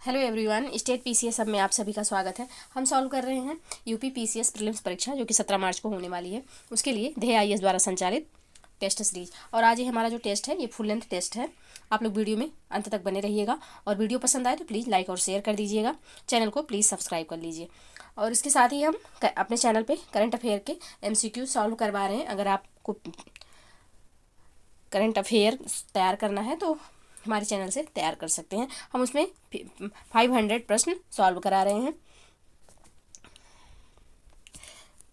Hello everyone, state PCS सब में आप सभी का स्वागत है। हम सॉल्व कर रहे हैं यूपी पीसीएस प्रीलिम्स परीक्षा जो कि 17 मार्च को होने वाली है। उसके लिए ध्येय आईएएस द्वारा संचालित टेस्ट सीरीज। और आज ये हमारा जो टेस्ट है ये फुल लेंथ टेस्ट है। आप लोग वीडियो में अंत तक बने रहिएगा और वीडियो पसंद आए तो प्लीज़ लाइक और शेयर कर दीजिएगा। चैनल को प्लीज़ सब्सक्राइब कर लीजिए। और इसके साथ ही हम अपने चैनल पर करंट अफेयर के MCQ सॉल्व करवा रहे हैं। अगर आपको करंट अफेयर तैयार करना है तो हमारे चैनल से तैयार कर सकते हैं। हम उसमें 500 प्रश्न सॉल्व करा रहे हैं।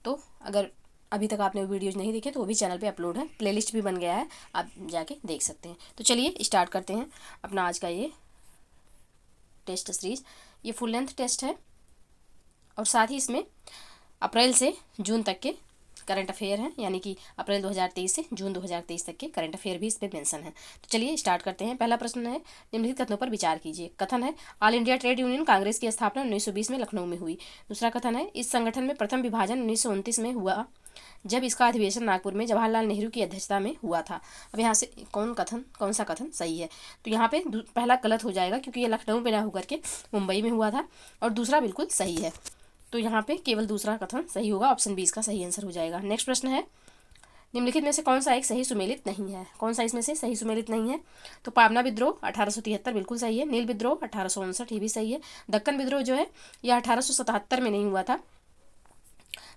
तो अगर अभी तक आपने वीडियोज़ नहीं देखे तो वो भी चैनल पे अपलोड है, प्लेलिस्ट भी बन गया है, आप जाके देख सकते हैं। तो चलिए स्टार्ट करते हैं अपना आज का ये टेस्ट सीरीज। ये फुल लेंथ टेस्ट है और साथ ही इसमें अप्रैल से जून तक के करंट अफेयर हैं, यानी कि अप्रैल 2023 से जून 2023 तक के करंट अफेयर भी इस पर मेंशन है। तो चलिए स्टार्ट करते हैं। पहला प्रश्न है, निम्नलिखित कथनों पर विचार कीजिए। कथन है, all India trade union Congress की स्थापना 1920 में लखनऊ में हुई। दूसरा कथन है, इस संगठन में प्रथम विभाजन 1929 में हुआ जब इसका अधिवेशन नागपुर में जवाहरलाल नेहरू की अध्यक्षता में हुआ था। अब यहाँ से कौन सा कथन सही है? तो यहाँ पे पहला गलत हो जाएगा क्योंकि ये लखनऊ में ना होकर के मुंबई में हुआ था, और दूसरा बिल्कुल सही है। तो यहाँ पे केवल दूसरा कथन सही होगा, ऑप्शन 20 का सही आंसर हो जाएगा। नेक्स्ट प्रश्न है, निम्नलिखित में से कौन सा एक सही सुमेलित नहीं है? कौन सा इसमें से सही सुमेलित नहीं है? तो पावना विद्रोह 1873 बिल्कुल सही है। नील विद्रोह 1859 ये भी सही है। दक्कन विद्रोह जो है यह 1877 में नहीं हुआ था।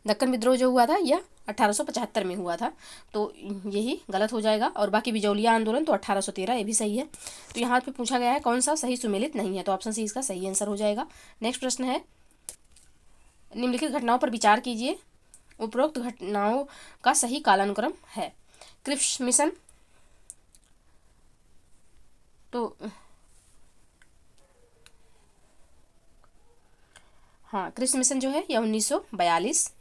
दक्कन विद्रोह जो हुआ था यह 1875 में हुआ था, तो यही गलत हो जाएगा। और बाकी बिजौलिया आंदोलन तो 1813 ये भी सही है। तो यहाँ पे पूछा गया है कौन सा सही सुमेलित नहीं है, तो ऑप्शन सी इसका सही आंसर हो जाएगा। नेक्स्ट प्रश्न है, निम्नलिखित घटनाओं पर विचार कीजिए। उपरोक्त घटनाओं का सही कालानुक्रम है। क्रिप्स मिशन, तो हाँ, क्रिप्स मिशन जो है यह 1942।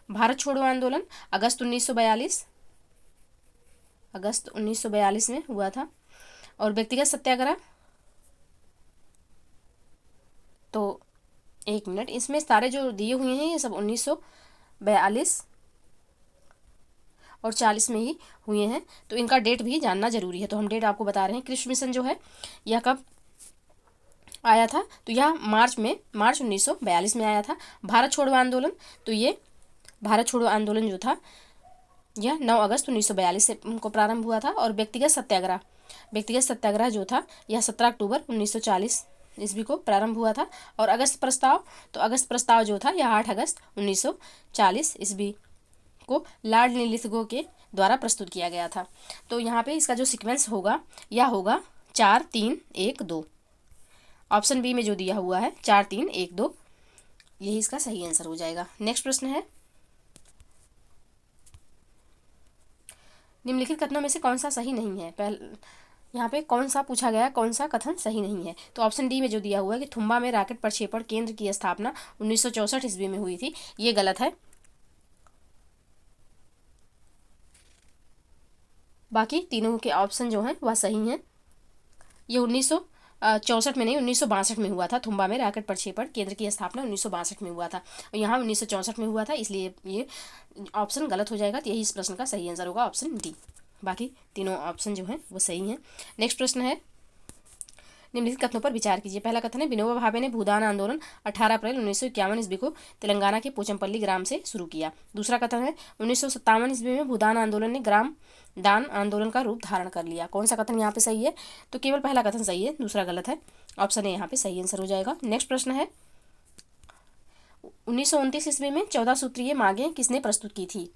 भारत छोड़ो आंदोलन अगस्त 1942 में हुआ था। और व्यक्तिगत सत्याग्रह, तो एक मिनट, इसमें सारे जो दिए हुए हैं ये सब 1942 और 40 में ही हुए हैं, तो इनका डेट भी जानना जरूरी है। तो हम डेट आपको बता रहे हैं। क्रिप्स मिशन जो है यह कब आया था? तो यह मार्च 1942 में आया था। भारत छोड़ो आंदोलन, तो ये भारत छोड़ो आंदोलन जो था यह 9 अगस्त 1942 से को प्रारंभ हुआ था। और व्यक्तिगत सत्याग्रह जो था यह 17 अक्टूबर 1940 ईस्वी को प्रारंभ हुआ था। और अगस्त प्रस्ताव जो था यह 8 अगस्त 1940 ईस्वी को लॉर्ड लिथगो के द्वारा प्रस्तुत किया गया था। तो यहाँ पे इसका जो सीक्वेंस होगा यह होगा 4 3 1 2। ऑप्शन बी में जो दिया हुआ है 4 3 1 2, यही इसका सही आंसर हो जाएगा। नेक्स्ट प्रश्न है, निम्नलिखित कथनों में से कौन सा सही नहीं है? यहाँ पे कौन सा पूछा गया, कौन सा कथन सही नहीं है? तो ऑप्शन डी में जो दिया हुआ है कि थुम्बा में रॉकेट प्रक्षेपण केंद्र की स्थापना 1964 ईस्वी में हुई थी, ये गलत है। बाकी तीनों के ऑप्शन जो हैं वह सही हैं। ये 1964 में नहीं, 1962 में हुआ था। थुम्बा में रॉकेट प्रक्षेपण केंद्र की स्थापना 1962 में हुआ था और यहाँ 1964 में हुआ था, इसलिए ये ऑप्शन गलत हो जाएगा। तो यही इस प्रश्न का सही आंसर होगा, ऑप्शन डी। बाकी तीनों ऑप्शन जो हैं वो सही हैं। नेक्स्ट प्रश्न है, निम्नलिखित कथनों पर विचार कीजिए। पहला कथन है, विनोबा भावे ने भूदान आंदोलन 18 अप्रैल 1951 ईस्वी को तेलंगाना के पोचमपल्ली ग्राम से शुरू किया। दूसरा कथन है, 1957 ईस्वी में भूदान आंदोलन ने ग्राम दान आंदोलन का रूप धारण कर लिया। कौन सा कथन यहाँ पे सही है? तो केवल पहला कथन सही है, दूसरा गलत है। ऑप्शन ए यहाँ पे सही आंसर हो जाएगा। नेक्स्ट प्रश्न है, 1929 ईस्वी में 14 सूत्रीय मांगें किसने प्रस्तुत की थी?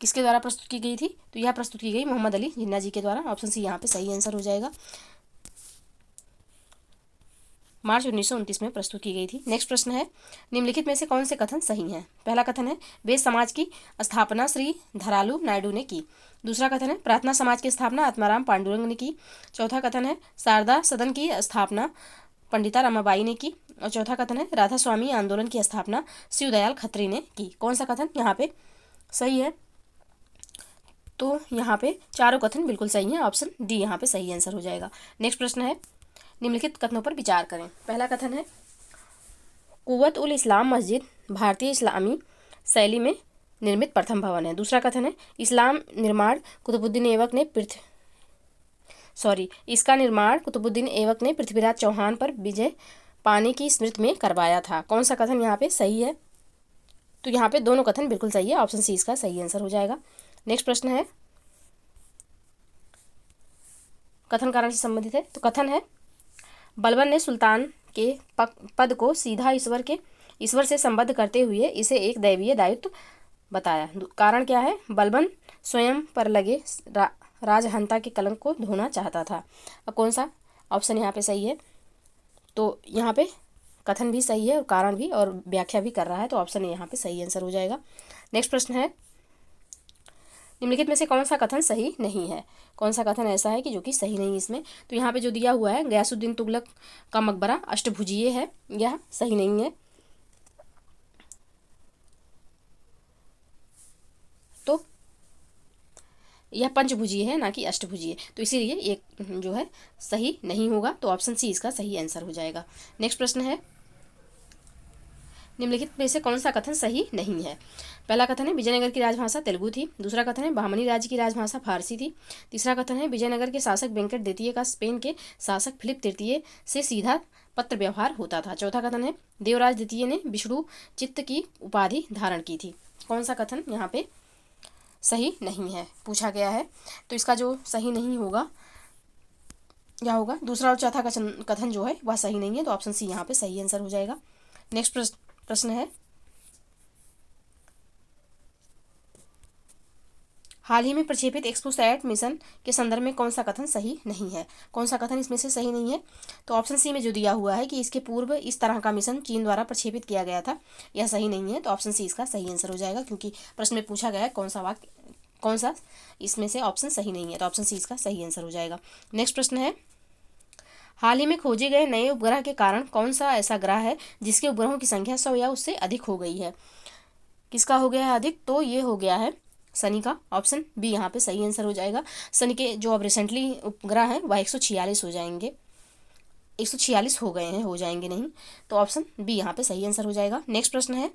किसके द्वारा प्रस्तुत की गई थी? तो यह प्रस्तुत की गई मोहम्मद अली जिन्ना जी के द्वारा। ऑप्शन सी यहाँ पे सही आंसर हो जाएगा। मार्च 1929 में प्रस्तुत की गई थी। नेक्स्ट प्रश्न है, निम्नलिखित में से कौन से कथन सही हैं? पहला कथन है, वेद समाज की स्थापना श्री धरालू नायडू ने की। दूसरा कथन है, प्रार्थना समाज की स्थापना आत्माराम पांडुरंग ने की। चौथा कथन है, शारदा सदन की स्थापना पंडिता रमाबाई ने की। और चौथा कथन है, राधा स्वामी आंदोलन की स्थापना शिवदयाल खत्री ने की। कौन सा कथन यहाँ पे सही है? तो यहाँ पे चारों कथन बिल्कुल सही हैं, ऑप्शन डी यहाँ पे सही आंसर हो जाएगा। नेक्स्ट प्रश्न है, निम्नलिखित कथनों पर विचार करें। पहला कथन है, कुव्वत उल इस्लाम मस्जिद भारतीय इस्लामी शैली में निर्मित प्रथम भवन है। दूसरा कथन है, इस्लाम निर्माण कुतुबुद्दीन ऐबक ने इसका निर्माण कुतुबुद्दीन ऐबक ने पृथ्वीराज चौहान पर विजय पाने की स्मृति में करवाया था। कौन सा कथन यहाँ पे सही है? तो यहाँ पे दोनों कथन बिल्कुल सही है, ऑप्शन सी इसका सही आंसर हो जाएगा। नेक्स्ट प्रश्न है, कथन कारण से संबंधित है। तो कथन है, बलबन ने सुल्तान के पद को सीधा ईश्वर से संबद्ध करते हुए इसे एक दैवीय दायित्व बताया। कारण क्या है? बलबन स्वयं पर लगे राजहंता के कलंक को धोना चाहता था। अब कौन सा ऑप्शन यहाँ पे सही है? तो यहाँ पे कथन भी सही है और कारण भी और व्याख्या भी कर रहा है, तो ऑप्शन ए यहाँ पे सही आंसर हो जाएगा। नेक्स्ट प्रश्न है, निम्नलिखित में से कौन सा कथन सही नहीं है? कौन सा कथन ऐसा है कि जो कि सही नहीं इसमें? तो यहाँ पे जो दिया हुआ है, गयासुद्दीन तुगलक का मकबरा अष्टभुजीय है, यह सही नहीं है। तो यह पंचभुजीय है, ना कि अष्टभुजीय, तो इसीलिए एक जो है सही नहीं होगा, तो ऑप्शन सी इसका सही आंसर हो जाएगा। नेक्स्ट प्रश्न है, निम्नलिखित में से कौन सा कथन सही नहीं है? पहला कथन है, विजयनगर की राजभाषा तेलुगु थी। दूसरा कथन है, बहमनी राज्य की राजभाषा फारसी थी। तीसरा कथन है, विजयनगर के शासक वेंकट द्वितीय का स्पेन के शासक फिलिप तृतीय से सीधा पत्र व्यवहार होता था। चौथा कथन है, देवराज द्वितीय ने विष्णु चित्त की उपाधि धारण की थी। कौन सा कथन यहाँ पे सही नहीं है पूछा गया है? तो इसका जो सही नहीं होगा क्या होगा? दूसरा और चौथा कथन जो है वह सही नहीं है, तो ऑप्शन सी यहाँ पे सही आंसर हो जाएगा। नेक्स्ट प्रश्न है, हाल ही में प्रक्षेपित एक्सपोसैट मिशन के संदर्भ में कौन सा कथन सही नहीं है? कौन सा कथन इसमें से सही नहीं है? तो ऑप्शन सी में जो दिया हुआ है कि इसके पूर्व इस तरह का मिशन चीन द्वारा प्रक्षेपित किया गया था, यह सही नहीं है, तो ऑप्शन सी इसका सही आंसर हो जाएगा, क्योंकि प्रश्न में पूछा गया है कौन सा इसमें से ऑप्शन सही नहीं है, तो ऑप्शन सी इसका सही आंसर हो जाएगा। नेक्स्ट प्रश्न है, हाल ही में खोजे गए नए उपग्रह के कारण कौन सा ऐसा ग्रह है जिसके उपग्रहों की संख्या 100 या उससे अधिक हो गई है? किसका हो गया है अधिक? तो ये हो गया है शनि का। ऑप्शन बी यहाँ पे सही आंसर हो जाएगा। शनि के जो अब रिसेंटली उपग्रह हैं वह 146 हो जाएंगे, 146 हो गए हैं, हो जाएंगे नहीं, तो ऑप्शन बी यहाँ पे सही आंसर हो जाएगा। नेक्स्ट प्रश्न है,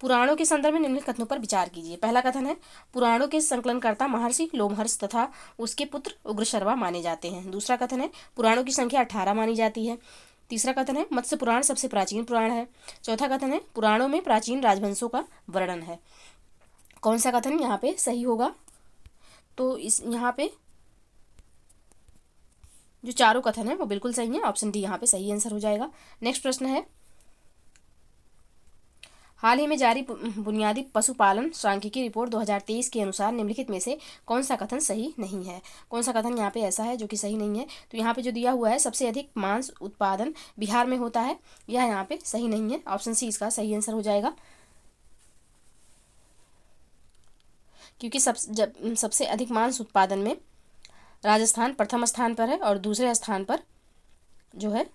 पुराणों के संदर्भ में निम्नलिखित कथनों पर विचार कीजिए। पहला कथन है, पुराणों के संकलनकर्ता महर्षि लोमहर्ष तथा उसके पुत्र उग्रशर्वा माने जाते हैं। दूसरा कथन है, पुराणों की संख्या 18 मानी जाती है। तीसरा कथन है, मत्स्य पुराण सबसे प्राचीन पुराण है। चौथा कथन है, पुराणों में प्राचीन राजवंशों का वर्णन है। कौन सा कथन यहाँ पे सही होगा? तो इस यहाँ पे जो चारों कथन है वो बिल्कुल सही है, ऑप्शन डी यहाँ पे सही आंसर हो जाएगा। नेक्स्ट प्रश्न है, हाल ही में जारी बुनियादी पशुपालन सांख्यिकी रिपोर्ट 2023 के अनुसार निम्नलिखित में से कौन सा कथन सही नहीं है? कौन सा कथन यहाँ पे ऐसा है जो कि सही नहीं है? तो यहाँ पे जो दिया हुआ है, सबसे अधिक मांस उत्पादन बिहार में होता है, यह यहाँ पे सही नहीं है, ऑप्शन सी इसका सही आंसर हो जाएगा, क्योंकि सबसे अधिक मांस उत्पादन में राजस्थान प्रथम स्थान पर है और दूसरे स्थान पर जो है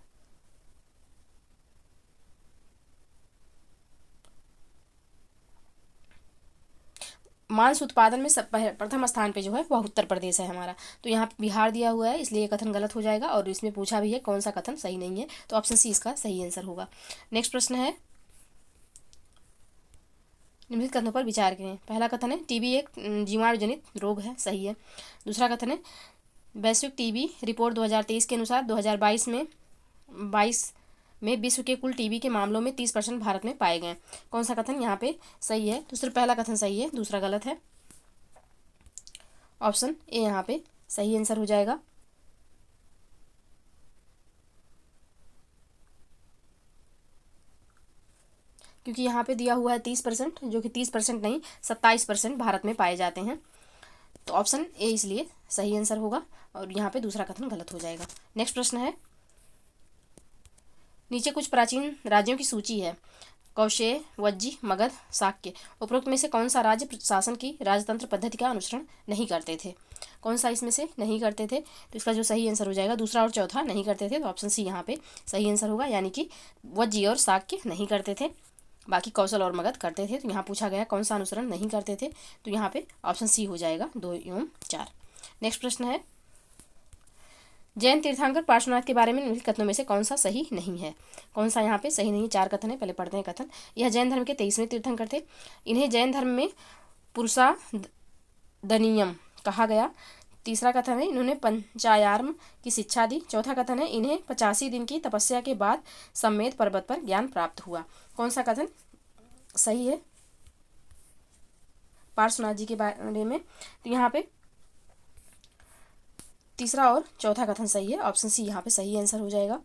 मांस उत्पादन में प्रथम स्थान पे जो है वह उत्तर प्रदेश है हमारा। तो यहाँ पे बिहार दिया हुआ है, इसलिए कथन गलत हो जाएगा, और इसमें पूछा भी है कौन सा कथन सही नहीं है, तो ऑप्शन सी इसका सही आंसर होगा। नेक्स्ट प्रश्न है, निम्नलिखित कथनों पर विचार करें। पहला कथन है, टीबी एक जीवाणु जनित रोग है, सही है। दूसरा कथन है, वैश्विक टीबी रिपोर्ट 2023 के अनुसार 2022 में विश्व के कुल टीबी के मामलों में 30% भारत में पाए गए। कौन सा कथन यहाँ पे सही है? तो सिर्फ पहला कथन सही है, दूसरा गलत है, ऑप्शन ए यहाँ पे सही आंसर हो जाएगा। क्योंकि यहाँ पे दिया हुआ है 30%, जो कि 30% नहीं 27% भारत में पाए जाते हैं, तो ऑप्शन ए इसलिए सही आंसर होगा, और यहाँ पे दूसरा कथन गलत हो जाएगा। नेक्स्ट प्रश्न है, नीचे कुछ प्राचीन राज्यों की सूची है, कौशेय, वज्जी, मगध, शाक्य। उपरोक्त में से कौन सा राज्य शासन की राजतंत्र पद्धति का अनुसरण नहीं करते थे? कौन सा इसमें से नहीं करते थे? तो इसका जो सही आंसर हो जाएगा, दूसरा और चौथा नहीं करते थे, तो ऑप्शन सी यहाँ पे सही आंसर होगा, यानी कि वज्जी और शाक्य नहीं करते थे, बाकी कौशल और मगध करते थे। तो यहाँ पूछा गया कौन सा अनुसरण नहीं करते थे, तो यहाँ पे ऑप्शन सी हो जाएगा 2 एवं 4। नेक्स्ट प्रश्न है, जैन तीर्थंकर पार्श्वनाथ के बारे में निम्नलिखित कथनों में से कौन सा सही नहीं है? कौन सा यहाँ पे सही नहीं है? 4 कथन है, पहले पढ़ते हैं कथन। यह जैन धर्म के 23वें तीर्थंकर थे। इन्हें जैन धर्म में पुरुषादनियम कहा गया। तीसरा कथन है इन्होंने पंचायार्म की शिक्षा दी। चौथा कथन है इन्हें 85 दिन की तपस्या के बाद सम्मेद पर्वत पर ज्ञान प्राप्त हुआ। कौन सा कथन सही है पार्श्वनाथ जी के बारे में? तो यहाँ पे तीसरा और चौथा कथन सही है। ऑप्शन सी यहाँ पे सही आंसर हो जाएगा।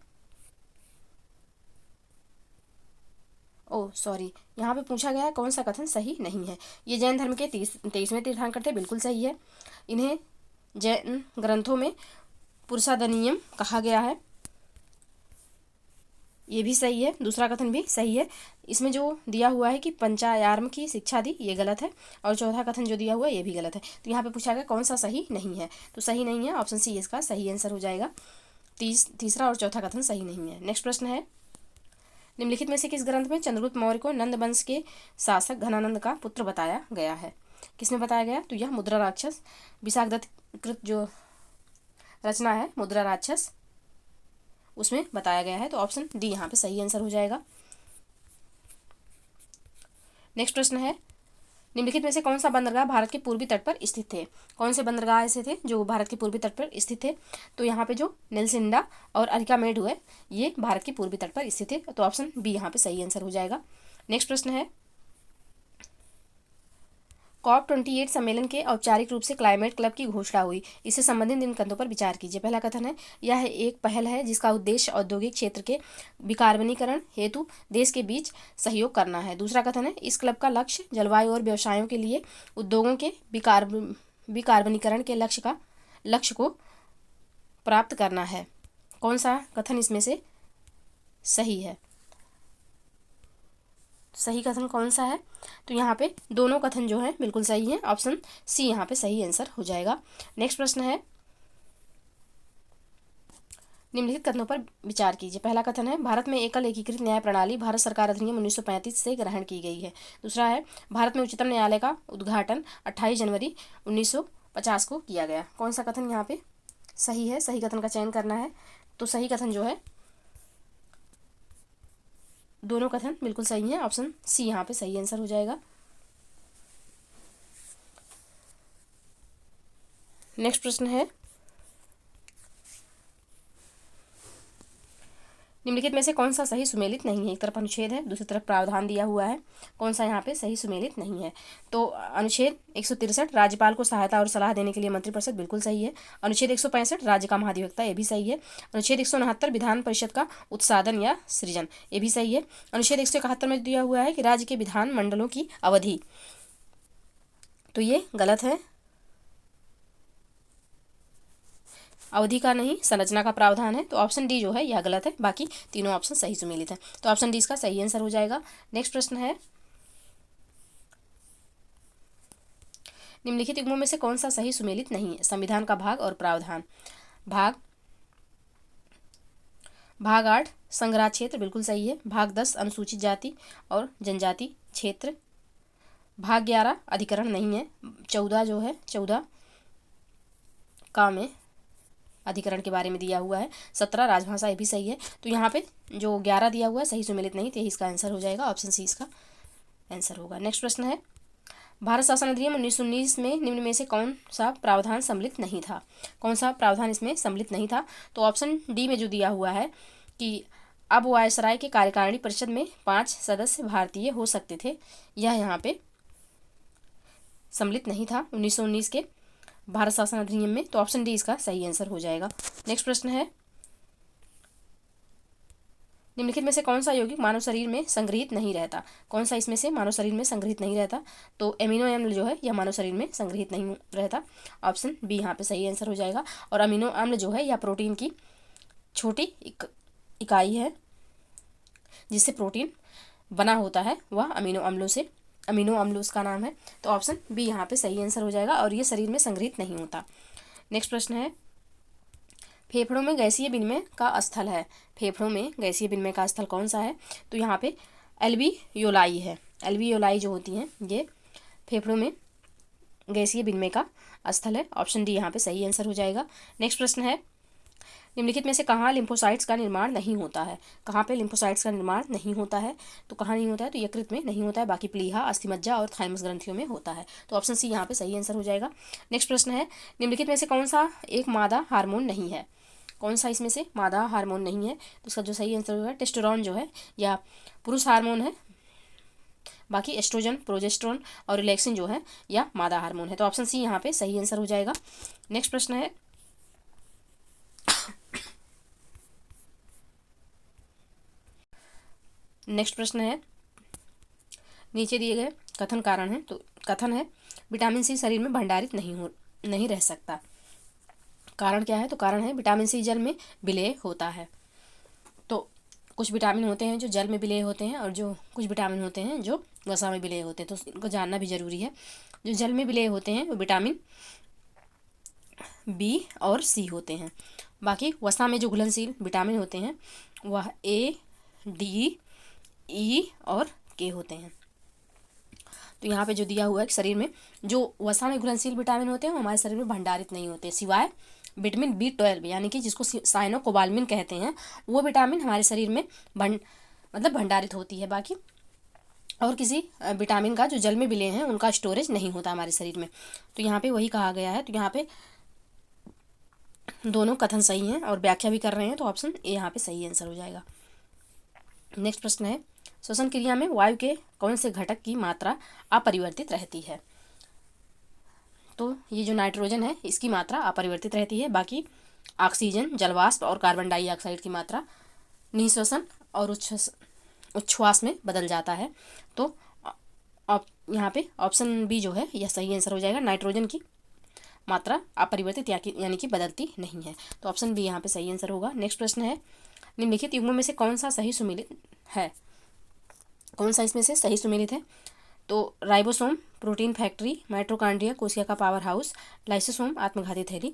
ओह सॉरी, यहाँ पे पूछा गया है कौन सा कथन सही नहीं है। ये जैन धर्म के 23वें तीर्थंकर थे, बिल्कुल सही है। इन्हें जैन ग्रंथों में पुरुषादनियम कहा गया है, ये भी सही है। दूसरा कथन भी सही है। इसमें जो दिया हुआ है कि पंचायार्म की शिक्षा दी, ये गलत है। और चौथा कथन जो दिया हुआ है ये भी गलत है। तो यहाँ पे पूछा गया कौन सा सही नहीं है, तो सही नहीं है, ऑप्शन सी इसका सही आंसर हो जाएगा। तीसरा और चौथा कथन सही नहीं है। नेक्स्ट प्रश्न है निम्नलिखित में से किस ग्रंथ में चंद्रगुप्त मौर्य को नंद वंश के शासक घनानंद का पुत्र बताया गया है? किसमें बताया गया? तो यह मुद्रा राक्षस, विशाखदत्त कृत जो रचना है मुद्रा राक्षस, उसमें बताया गया है। तो ऑप्शन डी यहाँ पे सही आंसर हो जाएगा। नेक्स्ट प्रश्न है निम्नलिखित में से कौन सा बंदरगाह भारत के पूर्वी तट पर स्थित थे? कौन से बंदरगाह ऐसे थे जो भारत के पूर्वी तट पर स्थित थे? तो यहाँ पे जो नेल्सिंडा और अरिकामेड है ये भारत के पूर्वी तट पर स्थित है। तो ऑप्शन बी यहाँ पे सही आंसर हो जाएगा। नेक्स्ट प्रश्न है COP28 सम्मेलन के औपचारिक रूप से क्लाइमेट क्लब की घोषणा हुई, इससे संबंधित इन कथनों पर विचार कीजिए। पहला कथन है यह एक पहल है जिसका उद्देश्य औद्योगिक क्षेत्र के विकार्बनीकरण हेतु देश के बीच सहयोग करना है। दूसरा कथन है इस क्लब का लक्ष्य जलवायु और व्यवसायों के लिए उद्योगों के विकार्बनीकरण के लक्ष्य को प्राप्त करना है। कौन सा कथन इसमें से सही है? सही कथन कौन सा है? तो यहाँ पे दोनों कथन जो है बिल्कुल सही है, ऑप्शन सी यहाँ पे सही आंसर हो जाएगा। नेक्स्ट प्रश्न है निम्नलिखित कथनों पर विचार कीजिए। पहला कथन है भारत में एकल एकीकृत न्याय प्रणाली भारत सरकार अधिनियम 1935 से ग्रहण की गई है। दूसरा है भारत में उच्चतम न्यायालय का उद्घाटन 28 जनवरी 1950 को किया गया। कौन सा कथन यहाँ पे सही है? सही कथन का चयन करना है। तो सही कथन जो है दोनों कथन बिल्कुल सही है, ऑप्शन सी यहाँ पे सही आंसर हो जाएगा। नेक्स्ट प्रश्न है निम्नलिखित में से कौन सा सही सुमेलित नहीं है? एक तरफ अनुच्छेद है, दूसरी तरफ प्रावधान दिया हुआ है, कौन सा यहाँ पे सही सुमेलित नहीं है? तो अनुच्छेद 163 राज्यपाल को सहायता और सलाह देने के लिए मंत्रिपरिषद, बिल्कुल सही है। अनुच्छेद 165 राज्य का महाधिवक्ता, ये भी सही है। अनुच्छेद 169 विधान परिषद का उत्साधन या सृजन, ये भी सही है। अनुच्छेद 171 में दिया हुआ है कि राज्य के विधान मंडलों की अवधि, तो ये गलत है, अवधि का नहीं संरचना का प्रावधान है। तो ऑप्शन डी जो है यह गलत है, बाकी तीनों ऑप्शन सही सुमेलित है। तो ऑप्शन डी इसका सही आंसर हो जाएगा। नेक्स्ट प्रश्न है निम्नलिखित युग्मों में से कौन सा सही सुमेलित नहीं है? संविधान का भाग और प्रावधान। भाग 8 संग्रह क्षेत्र, बिल्कुल सही है। भाग 10 अनुसूचित जाति और जनजाति क्षेत्र। भाग 11 अधिकरण नहीं है। 14 जो है 14 का में अधिकरण के बारे में दिया हुआ है। 17 राजभाषा, ये भी सही है। तो यहाँ पे जो 11 दिया हुआ है सही सुमेलित नहीं, तो इसका आंसर हो जाएगा, ऑप्शन सी इसका आंसर होगा। नेक्स्ट प्रश्न है भारत शासन अधिनियम 1919 में निम्न में से कौन सा प्रावधान सम्मिलित नहीं था? कौन सा प्रावधान इसमें सम्मिलित नहीं था? तो ऑप्शन डी में जो दिया हुआ है कि अब वायसराय के कार्यकारिणी परिषद में 5 सदस्य भारतीय हो सकते थे, यह यहाँ पे सम्मिलित नहीं था 1919 के भारत शासन अधिनियम में। तो ऑप्शन डी इसका सही आंसर हो जाएगा। नेक्स्ट प्रश्न है निम्नलिखित में से कौन सा यौगिक मानव शरीर में संग्रहित नहीं रहता? कौन सा इसमें से मानव शरीर में संग्रहित नहीं रहता? तो एमिनो अम्ल जो है यह मानव शरीर में संग्रहित नहीं रहता, ऑप्शन बी यहाँ पे सही आंसर हो जाएगा। और अमीनो अम्ल जो है यह प्रोटीन की छोटी इकाई है जिससे प्रोटीन बना होता है, वह अमीनो अम्ल उसका नाम है। तो ऑप्शन बी यहाँ पे सही आंसर हो जाएगा और ये शरीर में संग्रहित नहीं होता। नेक्स्ट प्रश्न है फेफड़ों में गैसीय विनिमय का स्थल है। फेफड़ों में गैसीय विनिमय का स्थल कौन सा है? तो यहाँ पे एल्वियोलाई है। एल्वियोलाई जो होती हैं ये फेफड़ों में गैसीय विनिमय का स्थल है, ऑप्शन डी यहाँ पे सही आंसर हो जाएगा। नेक्स्ट प्रश्न है निम्नलिखित में से कहाँ लिम्फोसाइट्स का निर्माण नहीं होता है? कहाँ पे लिम्फोसाइट्स का निर्माण नहीं होता है? तो कहाँ नहीं होता है? तो यकृत में नहीं होता है, बाकी प्लीहा, अस्थिमज्जा और थाइमस ग्रंथियों में होता है। तो ऑप्शन सी यहाँ पे सही आंसर हो जाएगा। नेक्स्ट प्रश्न है, निम्नलिखित में से कौन सा एक मादा हार्मोन नहीं है? कौन सा इसमें से मादा हार्मोन नहीं है? तो इसका जो सही आंसर होगा टेस्टोस्टेरोन जो है, या पुरुष हार्मोन है, बाकी एस्ट्रोजन, प्रोजेस्टेरोन और रिलैक्सिन जो है या मादा हार्मोन है। तो ऑप्शन सी यहाँ पे सही आंसर हो जाएगा। नेक्स्ट प्रश्न है, नेक्स्ट प्रश्न है, नीचे दिए गए कथन कारण है। तो कथन है, विटामिन सी शरीर में भंडारित नहीं रह सकता। कारण क्या है? तो कारण है विटामिन सी जल में विलेय होता है। तो कुछ विटामिन होते हैं जो जल में विलेय होते हैं और जो कुछ विटामिन होते हैं जो वसा में विलेय होते हैं, तो इनको जानना भी जरूरी है। जो जल में विलेय होते हैं वो विटामिन बी और सी होते हैं। बाकी वसा में जो घुलनशील विटामिन होते हैं वह ए, डी, ई और के होते हैं। तो यहाँ पे जो दिया हुआ है कि शरीर में जो वसा में घुलनशील विटामिन होते हैं वो हमारे शरीर में भंडारित नहीं होते, सिवाय विटामिन B12 यानी कि जिसको साइनोकोबाल्मिन कहते हैं, वो विटामिन हमारे शरीर में भंडारित होती है। बाकी और किसी विटामिन का जो जल में विलेय हैं उनका स्टोरेज नहीं होता हमारे शरीर में। तो यहाँ पे वही कहा गया है। तो यहाँ पे दोनों कथन सही हैं और व्याख्या भी कर रहे हैं, तो ऑप्शन ए यहाँ पे सही आंसर हो जाएगा। नेक्स्ट प्रश्न है, श्वसन क्रिया में वायु के कौन से घटक की मात्रा अपरिवर्तित रहती है? तो ये जो नाइट्रोजन है इसकी मात्रा अपरिवर्तित रहती है। बाकी ऑक्सीजन, जलवाष्प और कार्बन डाइऑक्साइड की मात्रा निःश्वसन और उच्छ्वास में बदल जाता है। तो यहाँ पे ऑप्शन बी जो है यह सही आंसर हो जाएगा। नाइट्रोजन की मात्रा अपरिवर्तित यानी कि बदलती नहीं है। तो ऑप्शन बी यहाँ पे सही आंसर होगा। नेक्स्ट प्रश्न है, निम्नलिखित युग्मों में से कौन सा सही सुमेलित है? कौन सा इसमें से सही सुमेलित है? तो राइबोसोम प्रोटीन फैक्ट्री, माइटोकॉन्ड्रिया कोशिका का पावर हाउस, लाइसोसोम आत्मघाती थैली,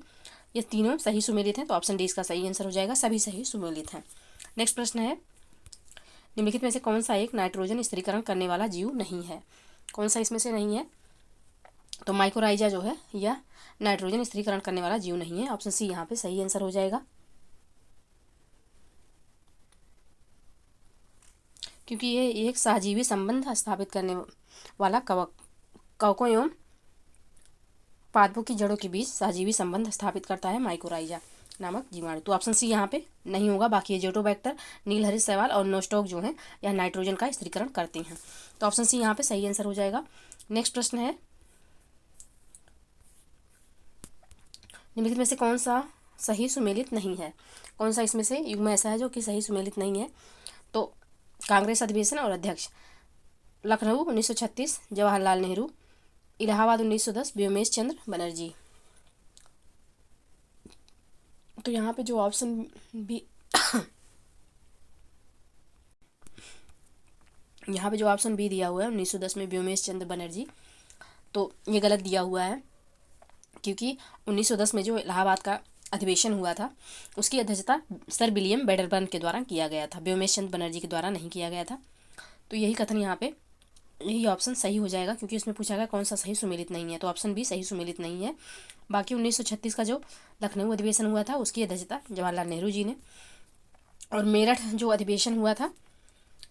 ये तीनों सही सुमेलित हैं। तो ऑप्शन डी इसका सही आंसर हो जाएगा। सभी सही सुमेलित हैं। नेक्स्ट प्रश्न है, निम्नलिखित में से कौन सा एक नाइट्रोजन स्थिरीकरण करने वाला जीव नहीं है? कौन सा इसमें से नहीं है? तो माइकोराइजा जो है यह नाइट्रोजन स्थिरीकरण करने वाला जीव नहीं है। ऑप्शन सी यहाँ पे सही आंसर हो जाएगा, क्योंकि ये एक सहजीवी संबंध स्थापित करने वाला कवकों एवं पादपों की जड़ों के बीच सहजीवी संबंध स्थापित करता है माइकोराइजा नामक जीवाणु। तो ऑप्शन सी यहाँ पे नहीं होगा। बाकी ये जोटोबैक्टर, नीलहरित शैवाल और नोस्टॉक जो है यह नाइट्रोजन का स्थिरीकरण करते हैं। तो ऑप्शन सी यहाँ पे सही आंसर हो जाएगा। नेक्स्ट प्रश्न है, निम्नलिखित में से कौन सा सही सुमेलित नहीं है? कौन सा इसमें से युग्म ऐसा है जो कि सही सुमेलित नहीं है? तो कांग्रेस अधिवेशन और अध्यक्ष, लखनऊ 1936 जवाहरलाल नेहरू, इलाहाबाद 1910 व्योमेश चंद्र बनर्जी। तो यहाँ पे जो ऑप्शन बी यहाँ पे जो ऑप्शन बी दिया हुआ है 1910 में व्योमेश चंद्र बनर्जी, तो ये गलत दिया हुआ है, क्योंकि 1910 में जो इलाहाबाद का अधिवेशन हुआ था उसकी अध्यक्षता सर विलियम वेडरबर्न के द्वारा किया गया था, व्योमेश चंद्र बनर्जी के द्वारा नहीं किया गया था। तो यही कथन यहाँ पे, यही ऑप्शन सही हो जाएगा, क्योंकि इसमें पूछा गया कौन सा सही सुमेलित नहीं है। तो ऑप्शन बी सही सुमेलित नहीं है। बाकी 1936 का जो लखनऊ अधिवेशन हुआ था उसकी अध्यक्षता जवाहरलाल नेहरू जी ने, और मेरठ जो अधिवेशन हुआ था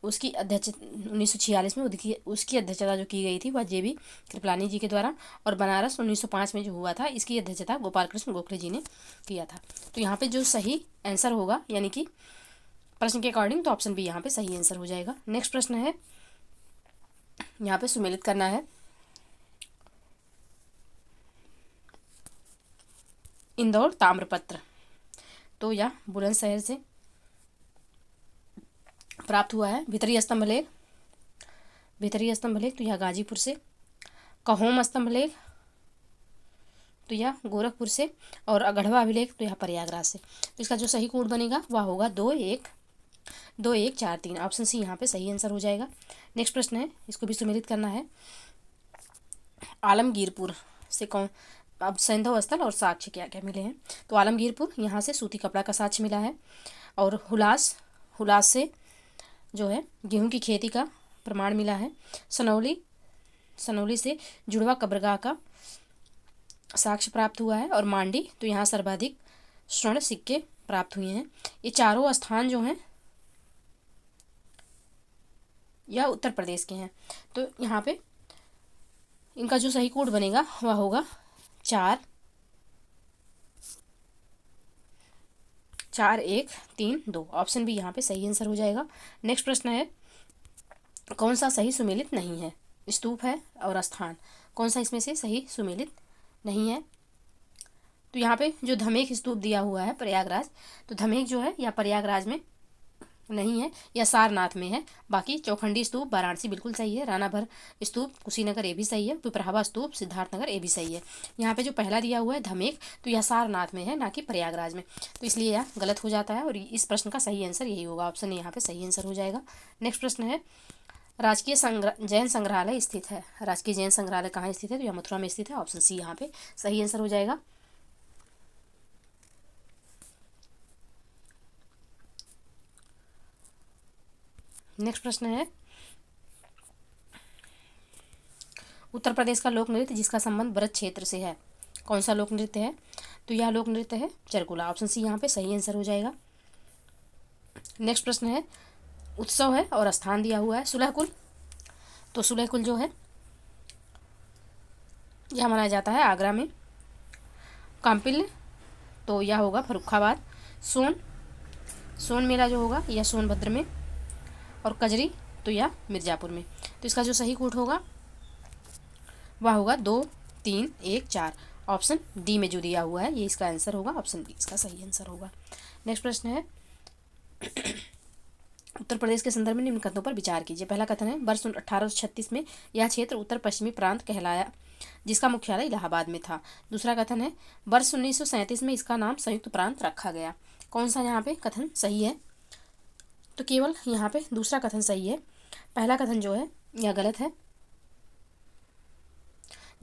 उसकी अध्यक्ष 1946 में उसकी अध्यक्षता जो की गई थी वह JB कृपलानी जी के द्वारा, और बनारस 1905 में जो हुआ था इसकी अध्यक्षता गोपाल कृष्ण गोखले जी ने किया था। तो यहाँ पे जो सही आंसर होगा यानी कि प्रश्न के अकॉर्डिंग, तो ऑप्शन बी यहाँ पे सही आंसर हो जाएगा। नेक्स्ट प्रश्न है, यहाँ पे सुमेलित करना है, इंदौर ताम्रपत्र तो यह बुलंदशहर से प्राप्त हुआ है। भीतरी स्तंभलेख तो यह गाजीपुर से, कहोम स्तंभलेख तो यह गोरखपुर से, और अगढ़वा अभिलेख तो यह प्रयागराज से। तो इसका जो सही कोड बनेगा वह होगा 2143। ऑप्शन सी यहाँ पे सही आंसर हो जाएगा। नेक्स्ट प्रश्न है, इसको भी सुमेलित करना है, आलमगीरपुर से कौन, अब सैंधव स्थल और साक्ष्य क्या क्या मिले हैं? तो आलमगीरपुर यहाँ से सूती कपड़ा का साक्ष्य मिला है, और हुलास से जो है गेहूं की खेती का प्रमाण मिला है। सनौली से जुड़वा कब्रगाह का साक्ष्य प्राप्त हुआ है, और मांडी तो यहाँ सर्वाधिक स्वर्ण सिक्के प्राप्त हुए हैं। ये चारों स्थान जो हैं यह उत्तर प्रदेश के हैं। तो यहाँ पे इनका जो सही कोड बनेगा वह होगा 4 1 3 2। ऑप्शन बी यहाँ पे सही आंसर हो जाएगा। नेक्स्ट प्रश्न है, कौन सा सही सुमेलित नहीं है? स्तूप है और स्थान, कौन सा इसमें से सही सुमेलित नहीं है? तो यहाँ पे जो धमेक स्तूप दिया हुआ है प्रयागराज, तो धमेक जो है यह प्रयागराज में नहीं है, यह सारनाथ में है। बाकी चौखंडी स्तूप वाराणसी बिल्कुल सही है, रानाभर स्तूप कुशीनगर ये भी सही है, पिपरावा स्तूप सिद्धार्थनगर ये भी सही है। यहाँ पे जो पहला दिया हुआ है धमेक, तो यह सारनाथ में है ना कि प्रयागराज में, तो इसलिए यह गलत हो जाता है और इस प्रश्न का सही आंसर यही होगा। ऑप्शन यहाँ पे सही आंसर हो जाएगा। नेक्स्ट प्रश्न है, राजकीय जैन संग्रहालय स्थित है। राजकीय जैन संग्रहालय कहाँ स्थित है? तो यह मथुरा में स्थित है। ऑप्शन सी यहाँ पे सही आंसर हो जाएगा। नेक्स्ट प्रश्न है, उत्तर प्रदेश का लोक नृत्य जिसका संबंध ब्रज क्षेत्र से है, कौन सा लोक नृत्य है? तो यह लोक नृत्य है चरकुला। ऑप्शन सी यहाँ पे सही आंसर हो जाएगा। नेक्स्ट प्रश्न है, उत्सव है और स्थान दिया हुआ है सुलहकुल। तो सुलहकुल जो है यह मनाया जाता है आगरा में। काम्पिल्य, तो यह होगा फर्रुखाबाद। सोन मेला जो होगा यह सोनभद्र में, और कजरी तो यह मिर्ज़ापुर में। तो इसका जो सही कोड होगा वह होगा 2 3 1 4। ऑप्शन डी में जो दिया हुआ है ये इसका आंसर होगा। ऑप्शन डी इसका सही आंसर होगा। नेक्स्ट प्रश्न है, उत्तर प्रदेश के संदर्भ में निम्न कथनों पर विचार कीजिए। पहला कथन है, वर्ष 1836 में यह क्षेत्र उत्तर पश्चिमी प्रांत कहलाया जिसका मुख्यालय इलाहाबाद में था। दूसरा कथन है, वर्ष 1937 में इसका नाम संयुक्त प्रांत रखा गया। कौन सा यहाँ पे कथन सही है? तो केवल यहाँ पे दूसरा कथन सही है, पहला कथन जो है यह गलत है।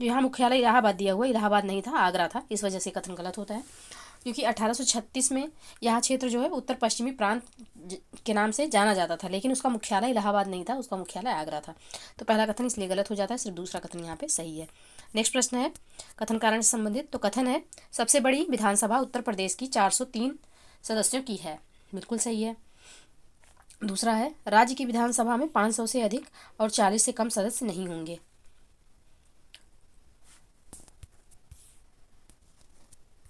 जो यहाँ मुख्यालय इलाहाबाद दिया हुआ, इलाहाबाद नहीं था, आगरा था, इस वजह से कथन गलत होता है। क्योंकि 1836 में यह क्षेत्र जो है उत्तर पश्चिमी प्रांत के नाम से जाना जाता था, लेकिन उसका मुख्यालय इलाहाबाद नहीं था, उसका मुख्यालय आगरा था। तो पहला कथन इसलिए गलत हो जाता है, सिर्फ दूसरा कथन यहाँ पे सही है। नेक्स्ट प्रश्न है, कथन कारण से संबंधित। तो कथन है, सबसे बड़ी विधानसभा उत्तर प्रदेश की 403 सदस्यों की है, बिल्कुल सही है। दूसरा है, राज्य की विधानसभा में 500 से अधिक और 40 से कम सदस्य नहीं होंगे।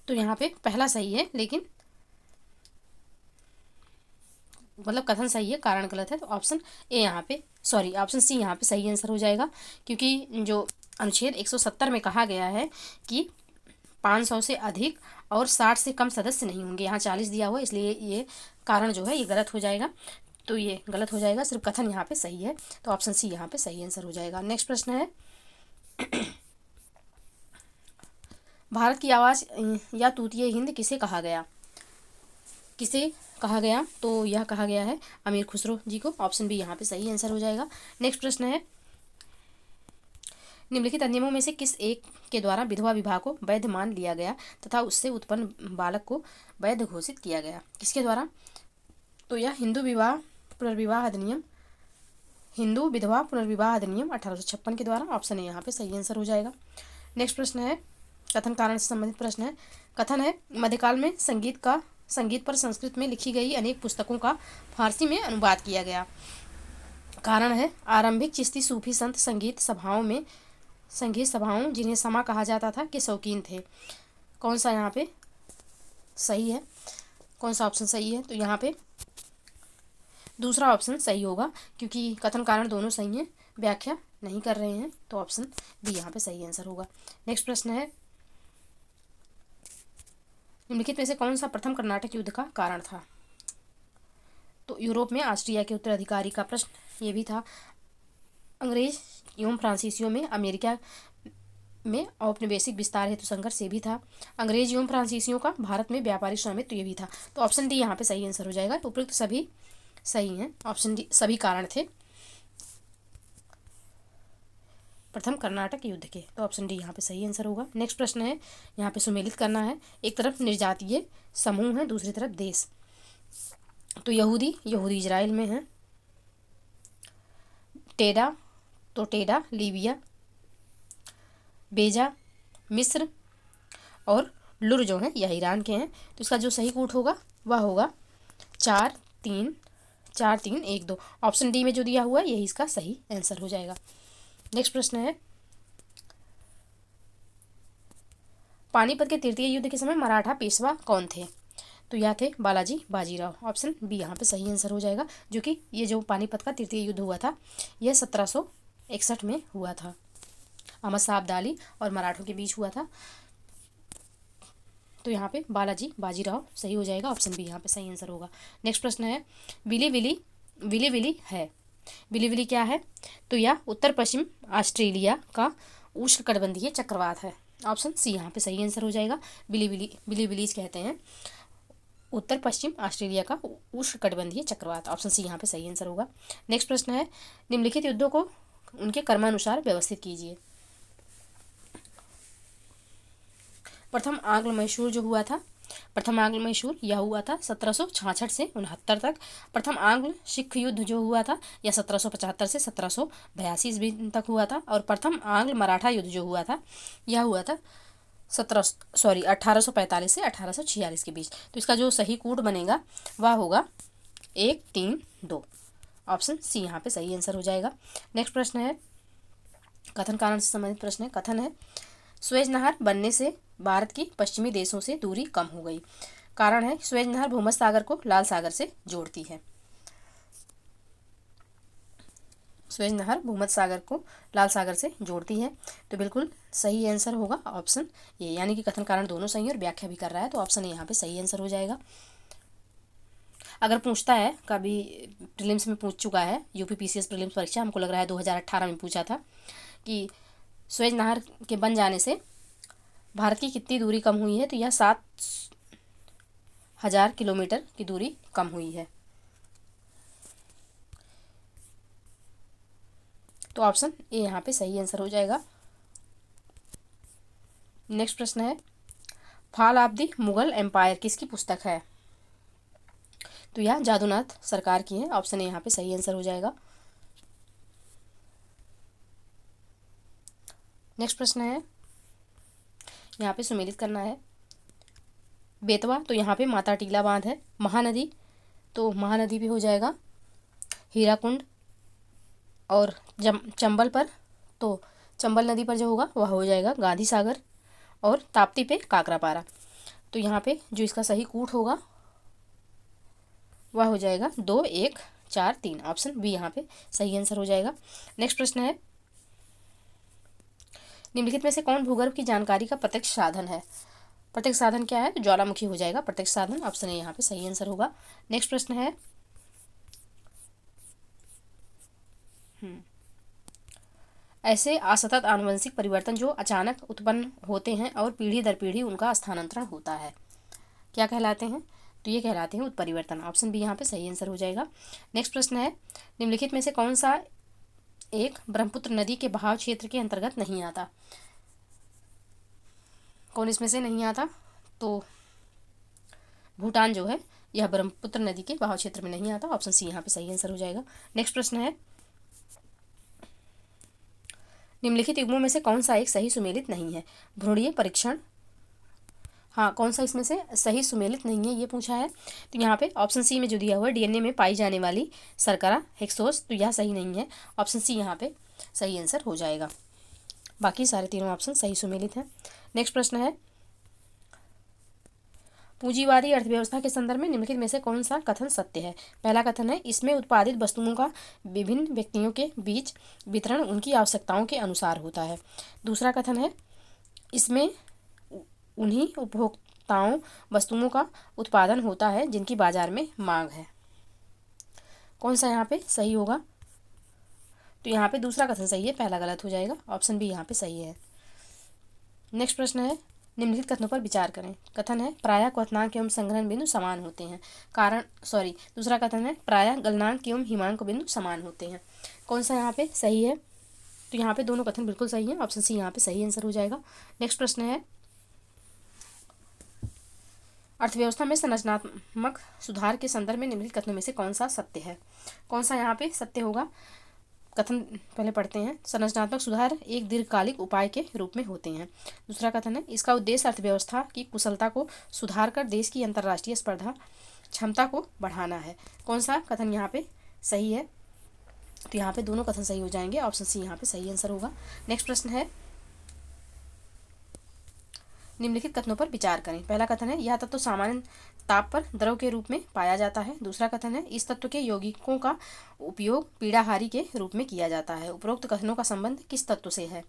तो यहाँ पे पहला सही है, लेकिन मतलब कथन सही है, कारण गलत है। तो ऑप्शन ए यहाँ पे ऑप्शन सी यहाँ पे सही आंसर हो जाएगा। क्योंकि जो अनुच्छेद 170 में कहा गया है कि 500 से अधिक और 60 से कम सदस्य नहीं होंगे, यहाँ 40 दिया हुआ है, इसलिए ये कारण जो है ये गलत हो जाएगा। तो ये गलत हो जाएगा, सिर्फ कथन यहाँ पे सही है। तो ऑप्शन सी यहाँ पे सही आंसर हो जाएगा। नेक्स्ट प्रश्न है, भारत की आवाज़ या तूतिए हिंद किसे कहा गया? किसे कहा गया? तो यह कहा गया है अमीर खुसरो जी को। ऑप्शन बी यहाँ पे सही आंसर हो जाएगा। नेक्स्ट प्रश्न है, निम्नलिखित नियमों में से किस एक के द्वारा विधवा विवाह को वैध मान लिया गया तथा उससे उत्पन्न बालक को वैध घोषित किया गया? किसके द्वारा? तो यह हिंदू विधवा पुनर्विवाह अधिनियम 1856 के द्वारा। ऑप्शन है यहाँ पे सही आंसर हो जाएगा। नेक्स्ट प्रश्न है, कथन कारण से संबंधित प्रश्न है। कथन है, मध्यकाल में संगीत पर संस्कृत में लिखी गई अनेक पुस्तकों का फारसी में अनुवाद किया गया। कारण है, आरंभिक चिश्ती सूफी संत संगीत सभाओं जिन्हें समा कहा जाता था के शौकीन थे। कौन सा यहाँ पे सही है? कौन सा ऑप्शन सही है? तो यहाँ पे दूसरा ऑप्शन सही होगा, क्योंकि कथन कारण दोनों सही हैं, व्याख्या नहीं कर रहे हैं। तो ऑप्शन बी यहाँ पे सही आंसर होगा। नेक्स्ट प्रश्न है, निम्नलिखित में से कौन सा प्रथम कर्नाटक युद्ध का कारण था? तो यूरोप में ऑस्ट्रिया के उत्तराधिकारी का प्रश्न ये भी था। अंग्रेज एवं फ्रांसीसियों में अमेरिका में औपनिवेशिक विस्तार हेतु संघर्ष ये भी था। अंग्रेज एवं फ्रांसीसियों का भारत में व्यापारिक स्वामित्व ये भी था। तो ऑप्शन डी यहाँ पे सही आंसर हो जाएगा। उपयुक्त सभी सही हैं, ऑप्शन डी सभी कारण थे प्रथम कर्नाटक युद्ध के। तो ऑप्शन डी यहाँ पे सही आंसर होगा। नेक्स्ट प्रश्न है, यहाँ पे सुमेलित करना है। एक तरफ निर्जातीय समूह है, दूसरी तरफ देश। तो यहूदी इजराइल में है। टेडा लीबिया, बेजा मिस्र और लुर जो है यह ईरान के हैं। तो इसका जो सही कोड होगा वह होगा 4-3-4-3-1-2। ऑप्शन डी में जो दिया हुआ है यही इसका सही आंसर हो जाएगा। नेक्स्ट प्रश्न है, पानीपत के तृतीय युद्ध के समय मराठा पेशवा कौन थे? तो यह थे बालाजी बाजीराव। ऑप्शन बी यहाँ पे सही आंसर हो जाएगा, जो कि ये जो पानीपत का तृतीय युद्ध हुआ था यह 1761 में हुआ था। अहमद शाह अब्दाली और मराठों के बीच हुआ था। तो यहाँ पे बालाजी बाजीराव सही हो जाएगा, ऑप्शन बी यहाँ पे सही आंसर होगा। नेक्स्ट प्रश्न है, विली विली विली विली है, विली विली क्या है? तो यह उत्तर पश्चिम ऑस्ट्रेलिया का उष्णकटिबंधीय चक्रवात है। ऑप्शन सी यहाँ पे सही आंसर हो जाएगा। विली विलीज कहते हैं उत्तर पश्चिम ऑस्ट्रेलिया का उष्णकटिबंधीय चक्रवात। ऑप्शन सी यहाँ पे सही आंसर होगा। नेक्स्ट प्रश्न है, निम्नलिखित युद्धों को उनके क्रमानुसार व्यवस्थित कीजिए। प्रथम आंग्ल मैसूर जो हुआ था, प्रथम आंग्ल मैसूर यह हुआ था 1766 से 69 तक। प्रथम आंग्ल सिख युद्ध जो हुआ था यह 1775 से 1782 ईस्वी तक हुआ था। और प्रथम आंग्ल मराठा युद्ध जो हुआ था यह हुआ था 1845 से 1846 के बीच। तो इसका जो सही कोड बनेगा वह होगा 1-3-2। ऑप्शन सी यहाँ पे सही आंसर हो जाएगा। नेक्स्ट प्रश्न है, कथन कारण से संबंधित प्रश्न है। कथन है, सुएज नहर बनने से भारत की पश्चिमी देशों से दूरी कम हो गई। कारण है, सुएज नहर भूमध्य सागर को लाल सागर से जोड़ती है। सुएज नहर भूमध्य सागर को लाल सागर से जोड़ती है। तो बिल्कुल सही आंसर होगा ऑप्शन ए, यानी कि कथन कारण दोनों सही है और व्याख्या भी कर रहा है, तो ऑप्शन ए यहाँ पे सही आंसर हो जाएगा। अगर पूछता है, कभी प्रीलिम्स में पूछ चुका है, यूपी पीसीएस प्रीलिम्स परीक्षा हमको लग रहा है 2018 में पूछा था कि सुएज नहर के बन जाने से भारत की कितनी दूरी कम हुई है? तो यह 7000 किलोमीटर की दूरी कम हुई है। तो ऑप्शन ए यहाँ पे सही आंसर हो जाएगा। नेक्स्ट प्रश्न है, fall of the Mughal empire किसकी पुस्तक है? तो यह जादूनाथ सरकार की है। ऑप्शन ए यहाँ पे सही आंसर हो जाएगा। नेक्स्ट प्रश्न है, यहाँ पे सुमेलित करना है। बेतवा, तो यहाँ पे माता टीला बांध है। महानदी, तो महानदी भी हो जाएगा। हीराकुंड और चंबल पर, तो चंबल नदी पर जो होगा वह हो जाएगा गांधी सागर। और ताप्ती पे काकरापारा। तो यहाँ पे जो इसका सही कूट होगा वह हो जाएगा 2-1-4-3। ऑप्शन बी यहाँ पे सही आंसर हो जाएगा। नेक्स्ट प्रश्न है, निम्नलिखित में से कौन भूगर्भ की जानकारी का प्रत्यक्ष साधन है? प्रत्यक्ष साधन क्या है? ज्वालामुखी हो जाएगा प्रत्यक्ष साधन। ऑप्शन ए यहाँ पे सही आंसर होगा। नेक्स्ट प्रश्न है, ऐसे असतत आनुवंशिक परिवर्तन जो अचानक उत्पन्न होते हैं और पीढ़ी दर पीढ़ी उनका स्थानांतरण होता है, क्या कहलाते हैं? तो ये कहलाते हैं उत्परिवर्तन। ऑप्शन बी यहाँ पे सही आंसर हो जाएगा। नेक्स्ट प्रश्न है, निम्नलिखित में से कौन सा एक ब्रह्मपुत्र नदी के बहाव क्षेत्र के अंतर्गत नहीं आता? कौन इसमें से नहीं आता? तो भूटान जो है यह ब्रह्मपुत्र नदी के बहाव क्षेत्र में नहीं आता। ऑप्शन सी यहाँ पे सही आंसर हो जाएगा। नेक्स्ट प्रश्न है, निम्नलिखित युग्मों में से कौन सा एक सही सुमेलित नहीं है? भ्रूणीय परीक्षण, हाँ कौन सा इसमें से सही सुमेलित नहीं है ये पूछा है। तो यहाँ पे ऑप्शन सी में जो दिया हुआ है डीएनए में पाई जाने वाली शर्करा हेक्सोस, तो यह सही नहीं है। ऑप्शन सी यहाँ पे सही आंसर हो जाएगा। बाकी सारे तीनों ऑप्शन सही सुमेलित हैं। नेक्स्ट प्रश्न है, पूंजीवादी अर्थव्यवस्था के संदर्भ में निम्नलिखित में से कौन सा कथन सत्य है? पहला कथन है, इसमें उत्पादित वस्तुओं का विभिन्न व्यक्तियों के बीच वितरण उनकी आवश्यकताओं के अनुसार होता है। दूसरा कथन है, इसमें उन्हीं उपभोक्ताओं वस्तुओं का उत्पादन होता है जिनकी बाजार में मांग है। कौन सा यहाँ पे सही होगा? तो यहाँ पे दूसरा कथन सही है, पहला गलत हो जाएगा। ऑप्शन बी यहाँ पे सही है। नेक्स्ट प्रश्न है, निम्नलिखित कथनों पर विचार करें। कथन है, प्रायः क्वथनांक एवं संग्रहण बिंदु समान होते हैं। दूसरा कथन है, प्रायः गलनांक एवं हिमांक बिंदु समान होते हैं। कौन सा यहाँ पे सही है? तो यहाँ पे दोनों कथन बिल्कुल सही है। ऑप्शन सी यहाँ पे सही आंसर हो जाएगा। नेक्स्ट प्रश्न है, अर्थव्यवस्था में संरचनात्मक सुधार के संदर्भ में निम्नलिखित कथनों में से कौन सा सत्य है? कौन सा यहाँ पे सत्य होगा? कथन पहले पढ़ते हैं। संरचनात्मक सुधार एक दीर्घकालिक उपाय के रूप में होते हैं। दूसरा कथन है, इसका उद्देश्य अर्थव्यवस्था की कुशलता को सुधार कर देश की अंतर्राष्ट्रीय स्पर्धा क्षमता को बढ़ाना है। कौन सा कथन यहाँ पे सही है? तो यहाँ पे दोनों कथन सही हो जाएंगे, ऑप्शन सी यहाँ पे सही आंसर होगा। नेक्स्ट प्रश्न है, निम्नलिखित कथनों पर विचार करें। पहला कथन है, यह तत्व सामान्य ताप पर द्रव के रूप में पाया जाता है। दूसरा कथन है, इस तत्व के यौगिकों का उपयोग पीड़ाहारी के रूप में किया जाता है। उपरोक्त कथनों का संबंध किस तत्व से है?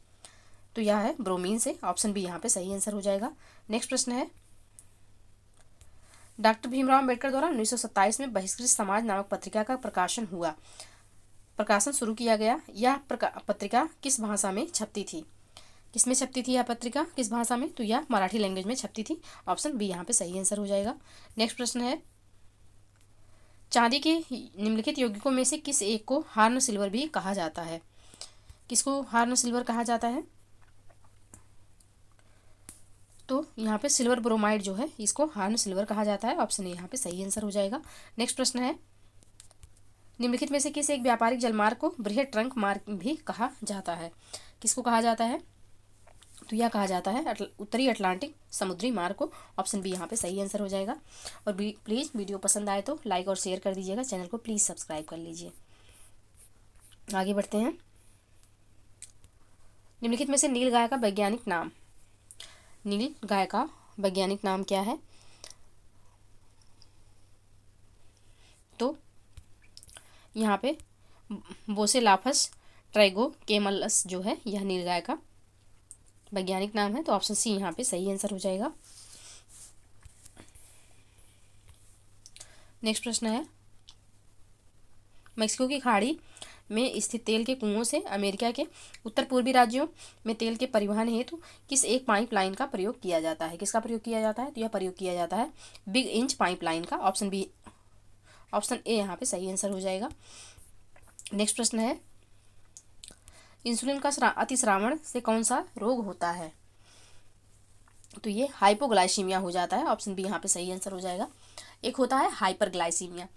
तो यह है ब्रोमीन से, ऑप्शन बी यहाँ पे सही आंसर हो जाएगा। नेक्स्ट प्रश्न है, डॉक्टर भीमराव अम्बेडकर द्वारा 1927 में बहिष्कृत समाज नामक पत्रिका का प्रकाशन शुरू किया गया। यह पत्रिका किस भाषा में छपती थी? किसमें छपती थी यह पत्रिका, किस भाषा में? तो यह मराठी लैंग्वेज में छपती थी, ऑप्शन बी यहाँ पे सही आंसर हो जाएगा। नेक्स्ट प्रश्न है, चांदी के निम्नलिखित यौगिकों में से किस एक को हार्न सिल्वर भी कहा जाता है? किसको हार्न सिल्वर कहा जाता है? तो यहाँ पे सिल्वर ब्रोमाइड जो है इसको हार्न सिल्वर कहा जाता है, ऑप्शन ए यहाँ पे सही आंसर हो जाएगा। नेक्स्ट प्रश्न है, निम्नलिखित में से किस एक व्यापारिक जलमार्ग को बृहद ट्रंक मार्ग भी कहा जाता है? किसको कहा जाता है? तो यह कहा जाता है उत्तरी अटलांटिक समुद्री मार्ग को, ऑप्शन बी यहाँ पे सही आंसर हो जाएगा। और प्लीज़ वीडियो पसंद आए तो लाइक और शेयर कर दीजिएगा, चैनल को प्लीज़ सब्सक्राइब कर लीजिए। आगे बढ़ते हैं, निम्नलिखित में से नील गाय का वैज्ञानिक नाम, नील गाय का वैज्ञानिक नाम क्या है? तो यहाँ पे बोसेलाफस ट्राइगोकेमलस जो है यह नील गाय का वैज्ञानिक नाम है, तो ऑप्शन सी यहाँ पे सही आंसर हो जाएगा। नेक्स्ट प्रश्न है, मेक्सिको की खाड़ी में स्थित तेल के कुओं से अमेरिका के उत्तर पूर्वी राज्यों में तेल के परिवहन हेतु किस एक पाइपलाइन का प्रयोग किया जाता है? किसका प्रयोग किया जाता है? तो यह प्रयोग किया जाता है बिग इंच पाइपलाइन का, ऑप्शन बी, ऑप्शन ए यहाँ पे सही आंसर हो जाएगा। नेक्स्ट प्रश्न है, इंसुलिन का अतिस्रावण से कौन सा रोग होता है? तो ये हाइपोग्लाइसीमिया हो जाता है, ऑप्शन बी यहाँ पे सही आंसर हो जाएगा। एक होता है हाइपरग्लाइसीमिया।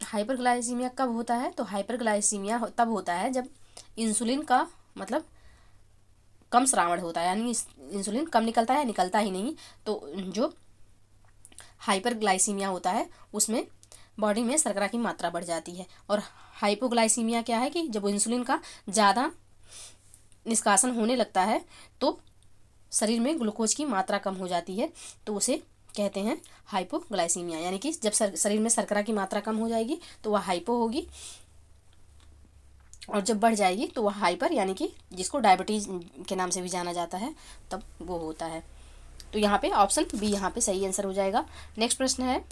हाइपरग्लाइसीमिया कब होता है? तो हाइपरग्लाइसीमिया तब होता है जब इंसुलिन का मतलब कम स्रावण होता है, यानी इंसुलिन कम निकलता है, निकलता ही नहीं। तो जो हाइपरग्लाइसीमिया होता है उसमें बॉडी में शर्करा की मात्रा बढ़ जाती है। और हाइपोग्लाइसीमिया क्या है कि जब इंसुलिन का ज़्यादा निष्कासन होने लगता है तो शरीर में ग्लूकोज की मात्रा कम हो जाती है, तो उसे कहते हैं हाइपोग्लाइसीमिया। यानी कि जब शरीर में शर्करा की मात्रा कम हो जाएगी तो वह हाइपो होगी, और जब बढ़ जाएगी तो वह हाइपर, यानी कि जिसको डायबिटीज़ के नाम से भी जाना जाता है, तब वो होता है। तो यहाँ पे ऑप्शन बी यहाँ पे सही आंसर हो जाएगा। नेक्स्ट प्रश्न है,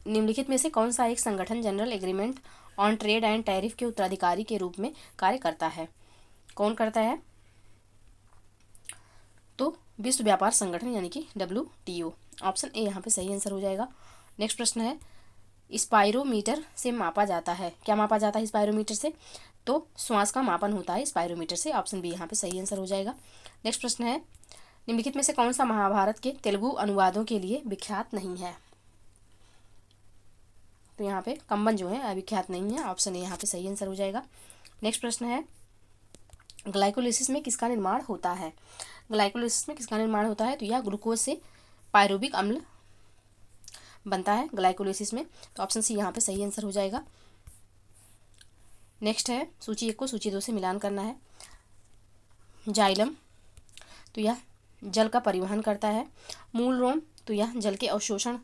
निम्नलिखित में से कौन सा एक संगठन general agreement on trade and tariff के उत्तराधिकारी के रूप में कार्य करता है? कौन करता है? तो विश्व व्यापार संगठन यानी कि WTO, ऑप्शन ए यहाँ पे सही आंसर हो जाएगा। नेक्स्ट प्रश्न है, स्पाइरोमीटर से मापा जाता है, क्या मापा जाता है स्पाइरोमीटर से? तो श्वास का मापन होता है स्पाइरोमीटर से, ऑप्शन बी यहाँ पे सही आंसर हो जाएगा। नेक्स्ट प्रश्न है, निम्नलिखित में से कौन सा महाभारत के तेलुगु अनुवादों के लिए विख्यात नहीं है? तो यहाँ पे कंबन जो है विख्यात नहीं है, ऑप्शन ए यहाँ पे सही आंसर हो जाएगा। नेक्स्ट प्रश्न है, ग्लाइकोलिसिस में किसका निर्माण होता है? ग्लाइकोलिसिस में किसका निर्माण होता है? तो यह ग्लूकोज से पायरुविक अम्ल बनता है ग्लाइकोलिसिस में, तो ऑप्शन सी यहाँ पे सही आंसर हो जाएगा। नेक्स्ट है, सूची 1 को सूची 2 से मिलान करना है। जाइलम, तो यह जल का परिवहन करता है। मूल रोम, तो यह जल के अवशोषण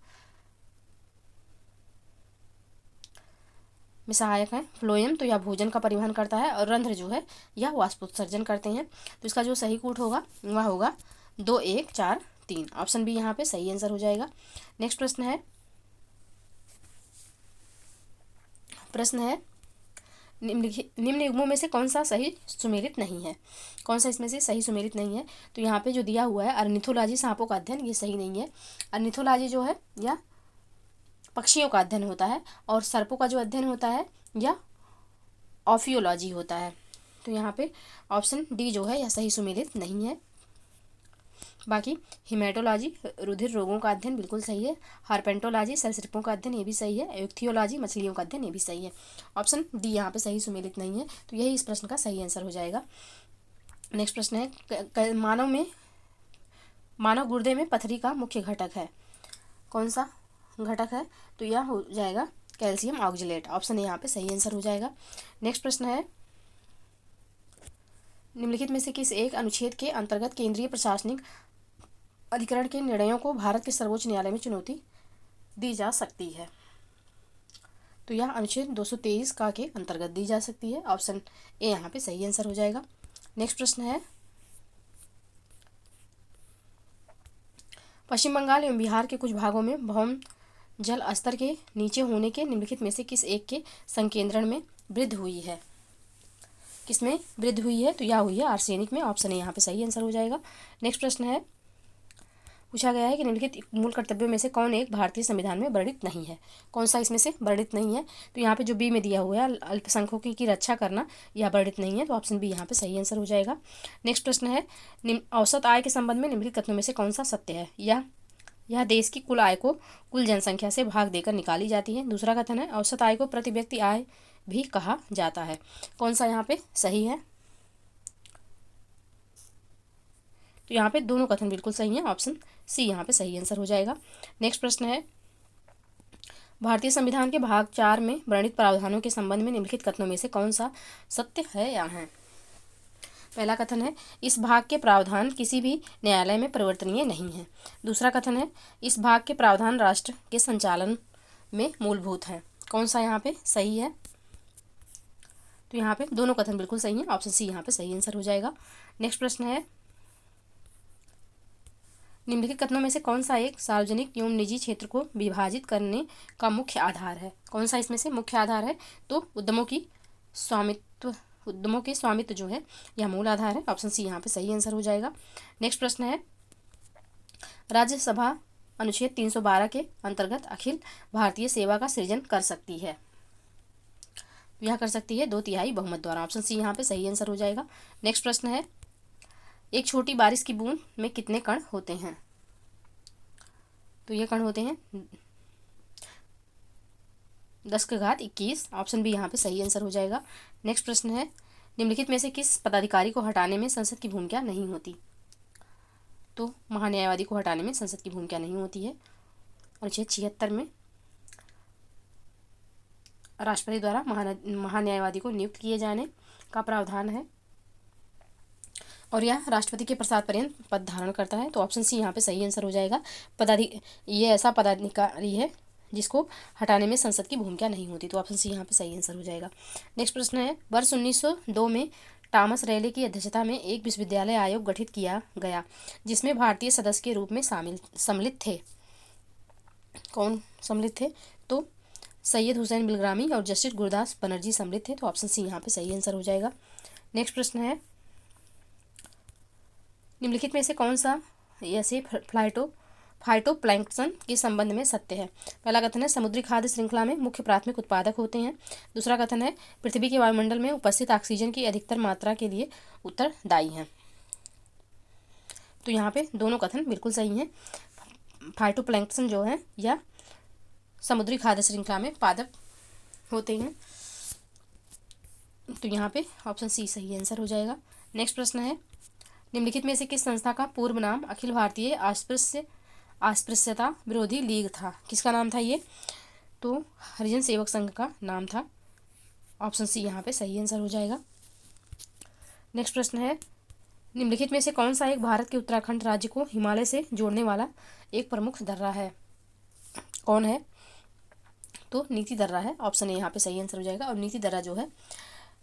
में सहायक है। फ्लोएम, तो यह भोजन का परिवहन करता है। और रंध्र जो है यह वाष्पोत्सर्जन करते हैं। तो इसका जो सही कूट होगा वह होगा 2, 1, 4, 3, ऑप्शन बी यहाँ पे सही आंसर हो जाएगा। नेक्स्ट प्रश्न है, निम्न युग्मों में से कौन सा सही सुमेलित नहीं है? कौन सा इसमें से सही सुमेलित नहीं है? तो यहाँ पे जो दिया हुआ है अर्निथोलॉजी सांपों का अध्ययन, ये सही नहीं है। अर्निथोलॉजी जो है यह पक्षियों का अध्ययन होता है, और सर्पों का जो अध्ययन होता है यह ऑफियोलॉजी होता है। तो यहाँ पे ऑप्शन डी जो है यह सही सुमेलित नहीं है। बाकी हिमेटोलॉजी रुधिर रोगों का अध्ययन बिल्कुल सही है। हार्पेंटोलॉजी सरीसृपों का अध्ययन ये भी सही है। इक्थियोलॉजी मछलियों का अध्ययन ये भी सही है। ऑप्शन डी यहाँ पे सही सुमेलित नहीं है, तो यही इस प्रश्न का सही आंसर हो जाएगा। नेक्स्ट प्रश्न है, मानव गुर्दे में पथरी का मुख्य घटक है? कौन सा घटक है, तो यह हो जाएगा कैल्शियम ऑक्जेलेट। ऑप्शन ए यहाँ पे सही आंसर हो जाएगा। नेक्स्ट प्रश्न है, निम्नलिखित में से किस एक अनुच्छेद के अंतर्गत केंद्रीय प्रशासनिक अधिकरण के निर्णयों को भारत के सर्वोच्च न्यायालय में चुनौती दी जा सकती है? तो यह अनुच्छेद 223 का के अंतर्गत दी जा सकती है। ऑप्शन ए यहाँ पे सही आंसर हो जाएगा। नेक्स्ट प्रश्न है, पश्चिम बंगाल एवं बिहार के कुछ भागों में भौम जल स्तर के नीचे होने के निम्नलिखित में से किस एक के संकेंद्रण में वृद्धि हुई है? किसमें वृद्धि हुई है? तो यह हुई है आर्सेनिक में। ऑप्शन ए यहाँ पे सही आंसर हो जाएगा। नेक्स्ट प्रश्न है, पूछा गया है कि निम्नलिखित मूल कर्तव्यों में से कौन एक भारतीय संविधान में वर्णित नहीं है? कौन सा इसमें से वर्णित नहीं है? तो यहाँ पे जो बी में दिया हुआ है अल्पसंख्यकों की रक्षा करना, यह वर्णित नहीं है, तो ऑप्शन बी यहाँ पे सही आंसर हो जाएगा। नेक्स्ट प्रश्न है, औसत आय के संबंध में निम्नलिखित कथनों में से कौन सा सत्य है? यह देश की कुल आय को कुल जनसंख्या से भाग देकर निकाली जाती है। दूसरा कथन है, औसत आय को प्रति व्यक्ति आय भी कहा जाता है। कौन सा यहाँ पे सही है? तो यहाँ पे दोनों कथन बिल्कुल सही हैं। ऑप्शन सी यहाँ पे सही आंसर हो जाएगा। नेक्स्ट प्रश्न है, भारतीय संविधान के भाग 4 में वर्णित प्रावधानों के संबंध में निम्नलिखित कथनों में से कौन सा सत्य है या है? पहला कथन है, इस भाग के प्रावधान किसी भी न्यायालय में परिवर्तनीय नहीं है। दूसरा कथन है, इस भाग के प्रावधान राष्ट्र के संचालन में मूलभूत हैं। कौन सा यहाँ पे सही है? तो यहाँ पे दोनों कथन बिल्कुल सही हैं। ऑप्शन सी यहाँ पे सही आंसर हो जाएगा। नेक्स्ट प्रश्न है, निम्नलिखित कथनों में से कौन सा एक सार्वजनिक एवं निजी क्षेत्र को विभाजित करने का मुख्य आधार है? कौन सा इसमें से मुख्य आधार है? तो उद्यमों के स्वामित्व जो है यह मूल आधार है। ऑप्शन सी यहाँ पे सही आंसर हो जाएगा। नेक्स्ट प्रश्न है, राज्यसभा अनुच्छेद 312 के अंतर्गत अखिल भारतीय सेवा का सृजन कर सकती है। यह कर सकती है 2/3 बहुमत द्वारा। ऑप्शन सी यहाँ पे सही आंसर हो जाएगा। नेक्स्ट प्रश्न है, एक छोटी बारिश की बूंद में कितने कण होते हैं? तो ये कण होते हैं 10⁻21। ऑप्शन बी यहाँ पे सही आंसर हो जाएगा। नेक्स्ट प्रश्न है, निम्नलिखित में से किस पदाधिकारी को हटाने में संसद की भूमिका नहीं होती? तो महान्यायवादी को हटाने में संसद की भूमिका नहीं होती है। अनुच्छेद 76 में राष्ट्रपति द्वारा महान्यायवादी को नियुक्त किए जाने का प्रावधान है और यह राष्ट्रपति के प्रसाद पर्यंत पद धारण करता है। तो ऑप्शन सी यहाँ पे सही आंसर हो जाएगा। ये ऐसा पदाधिकारी है जिसको हटाने में संसद की भूमिका नहीं होती। तो ऑप्शन सी यहाँ पे सही आंसर हो जाएगा। नेक्स्ट प्रश्न है, वर्ष 1902 में टॉमस रैले की अध्यक्षता में एक विश्वविद्यालय आयोग गठित किया गया जिसमें भारतीय सदस्य के रूप में सम्मिलित थे। कौन सम्मिलित थे? तो सैयद हुसैन बिलग्रामी और जस्टिस गुरदास बनर्जी सम्मिलित थे। तो ऑप्शन सी यहाँ पे सही आंसर हो जाएगा। नेक्स्ट प्रश्न है, निम्नलिखित में से कौन सा ऐसे फाइटोप्लैंक्टन के संबंध में सत्य है? पहला कथन है, समुद्री खाद्य श्रृंखला में मुख्य प्राथमिक उत्पादक होते हैं। दूसरा कथन है, पृथ्वी के वायुमंडल में उपस्थित ऑक्सीजन की अधिकतर मात्रा के लिए उत्तरदायी हैं। तो यहाँ पे दोनों कथन बिल्कुल सही हैं। फाइटोप्लैंक्टन जो है यह समुद्री खाद्य श्रृंखला में पादप होते हैं। तो यहाँ पे ऑप्शन सी सही आंसर हो जाएगा। नेक्स्ट प्रश्न है, निम्नलिखित में से किस संस्था का पूर्व नाम अखिल भारतीय अस्पृश्यता विरोधी लीग था? किसका नाम था ये? तो हरिजन सेवक संघ का नाम था। ऑप्शन सी यहाँ पे सही आंसर हो जाएगा। नेक्स्ट प्रश्न है, निम्नलिखित में से कौन सा एक भारत के उत्तराखंड राज्य को हिमालय से जोड़ने वाला एक प्रमुख दर्रा है? कौन है? तो नीति दर्रा है। ऑप्शन ए यहाँ पे सही आंसर हो जाएगा। और नीति दर्रा जो है,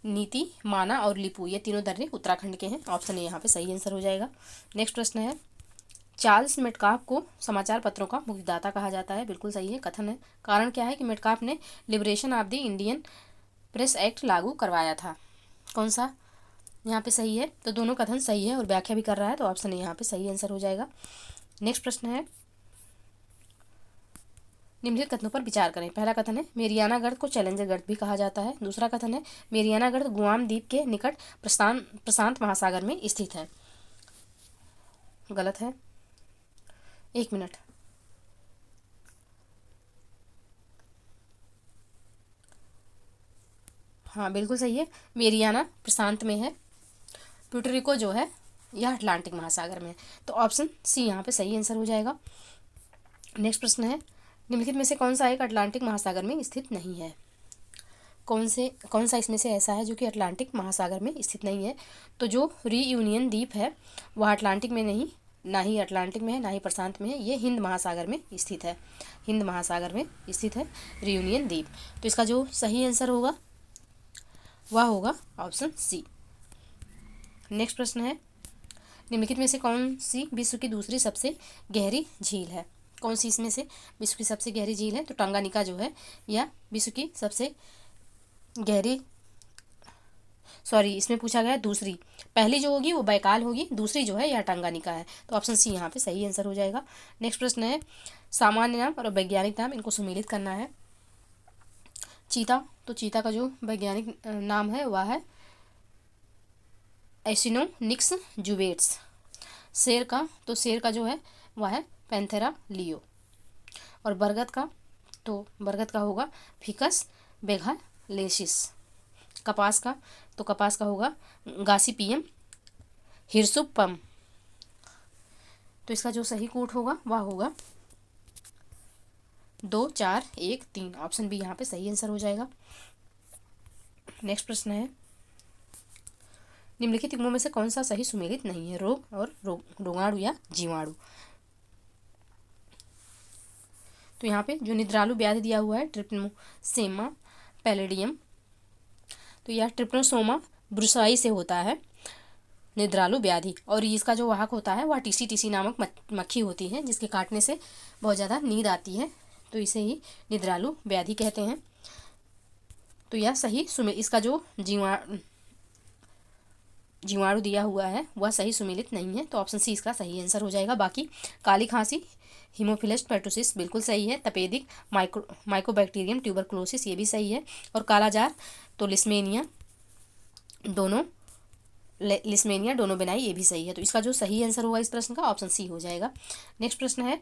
नीति, माना और लिपू, ये तीनों दर्रे उत्तराखंड के हैं। ऑप्शन ए यहाँ पे सही आंसर हो जाएगा। नेक्स्ट प्रश्न है, चार्ल्स मेटकाफ को समाचार पत्रों का मुक्तिदाता कहा जाता है। बिल्कुल सही है कथन है। कारण क्या है कि मेटकाफ ने liberation of the Indian press act लागू करवाया था। कौन सा यहाँ पे सही है? तो दोनों कथन सही है और व्याख्या भी कर रहा है। तो ऑप्शन ए यहाँ पे सही आंसर हो जाएगा। नेक्स्ट प्रश्न है, निम्नलिखित कथनों पर विचार करें। पहला कथन है, मेरियाना गर्त को चैलेंजर गर्त भी कहा जाता है। दूसरा कथन है, मेरियाना गर्त गुआम द्वीप के निकट प्रशांत महासागर में स्थित है। गलत है। 1 मिनट। हाँ बिल्कुल सही है, मेरियाना प्रशांत में है। प्यूर्टो जो है यह अटलांटिक महासागर में है। तो ऑप्शन सी यहाँ पे सही आंसर हो जाएगा। नेक्स्ट प्रश्न है, निम्नलिखित में से कौन सा एक अटलांटिक महासागर में स्थित नहीं है? कौन सा इसमें से ऐसा है जो कि अटलांटिक महासागर में स्थित नहीं है? तो जो रीयूनियन द्वीप है वह अटलांटिक में नहीं, ना ही अटलांटिक में है, ना ही प्रशांत में है, ये हिंद महासागर में स्थित है। हिंद महासागर में स्थित है रीयूनियन द्वीप। तो इसका जो सही आंसर होगा वह होगा ऑप्शन सी। नेक्स्ट प्रश्न है, निम्नलिखित में से कौन सी विश्व की दूसरी सबसे गहरी झील है? कौन सी इसमें से विश्व की सबसे गहरी झील है? तो टंगानिका जो है यह विश्व की सबसे गहरी, सॉरी इसमें पूछा गया है दूसरी, पहली जो होगी वो बैकाल होगी, दूसरी जो है यह टंगानिका है। तो ऑप्शन सी यहाँ पे सही आंसर हो जाएगा। नेक्स्ट प्रश्न है, सामान्य नाम और वैज्ञानिक नाम इनको सुमेलित करना है। चीता, तो चीता का जो वैज्ञानिक नाम है वह है एसिनोनिक्स जुवेट्स। शेर का, तो शेर का जो है वह है पैंथेरा लियो। और बरगद का, तो बरगद का होगा फिकस बेगालेसिस। कपास का, तो कपास का होगा गासिपियम हिरसुपम। तो इसका जो सही कोट होगा वह होगा 2 4 1 3। ऑप्शन बी यहाँ पे सही आंसर हो जाएगा। नेक्स्ट प्रश्न है, निम्नलिखित युग्मों में से कौन सा सही सुमेलित नहीं है? रोग और रोगाणु या जीवाणु। तो यहाँ पे जो निद्रालु व्याधि दिया हुआ है ट्रिप्नोसोमा पैलेडियम, तो यह ट्रिप्नोसोमा ब्रुसाई से होता है निद्रालु व्याधि। और इसका जो वाहक होता है वह टीसी नामक मक्खी होती है जिसके काटने से बहुत ज़्यादा नींद आती है, तो इसे ही निद्रालु व्याधि कहते हैं। तो यह सही इसका जो जीवाणु दिया हुआ है वह सही सुमेलित नहीं है, तो ऑप्शन सी इसका सही आंसर हो जाएगा। बाकी काली खांसी हीमोफिलस पेटोसिस बिल्कुल सही है। तपेदिक माइकोबैक्टीरियम ट्यूबरकुलोसिस ये भी सही है। और कालाजार तो लिस्मेनिया डोनोबेनाई ये भी सही है। तो इसका जो सही आंसर होगा इस प्रश्न का ऑप्शन सी हो जाएगा। नेक्स्ट प्रश्न है,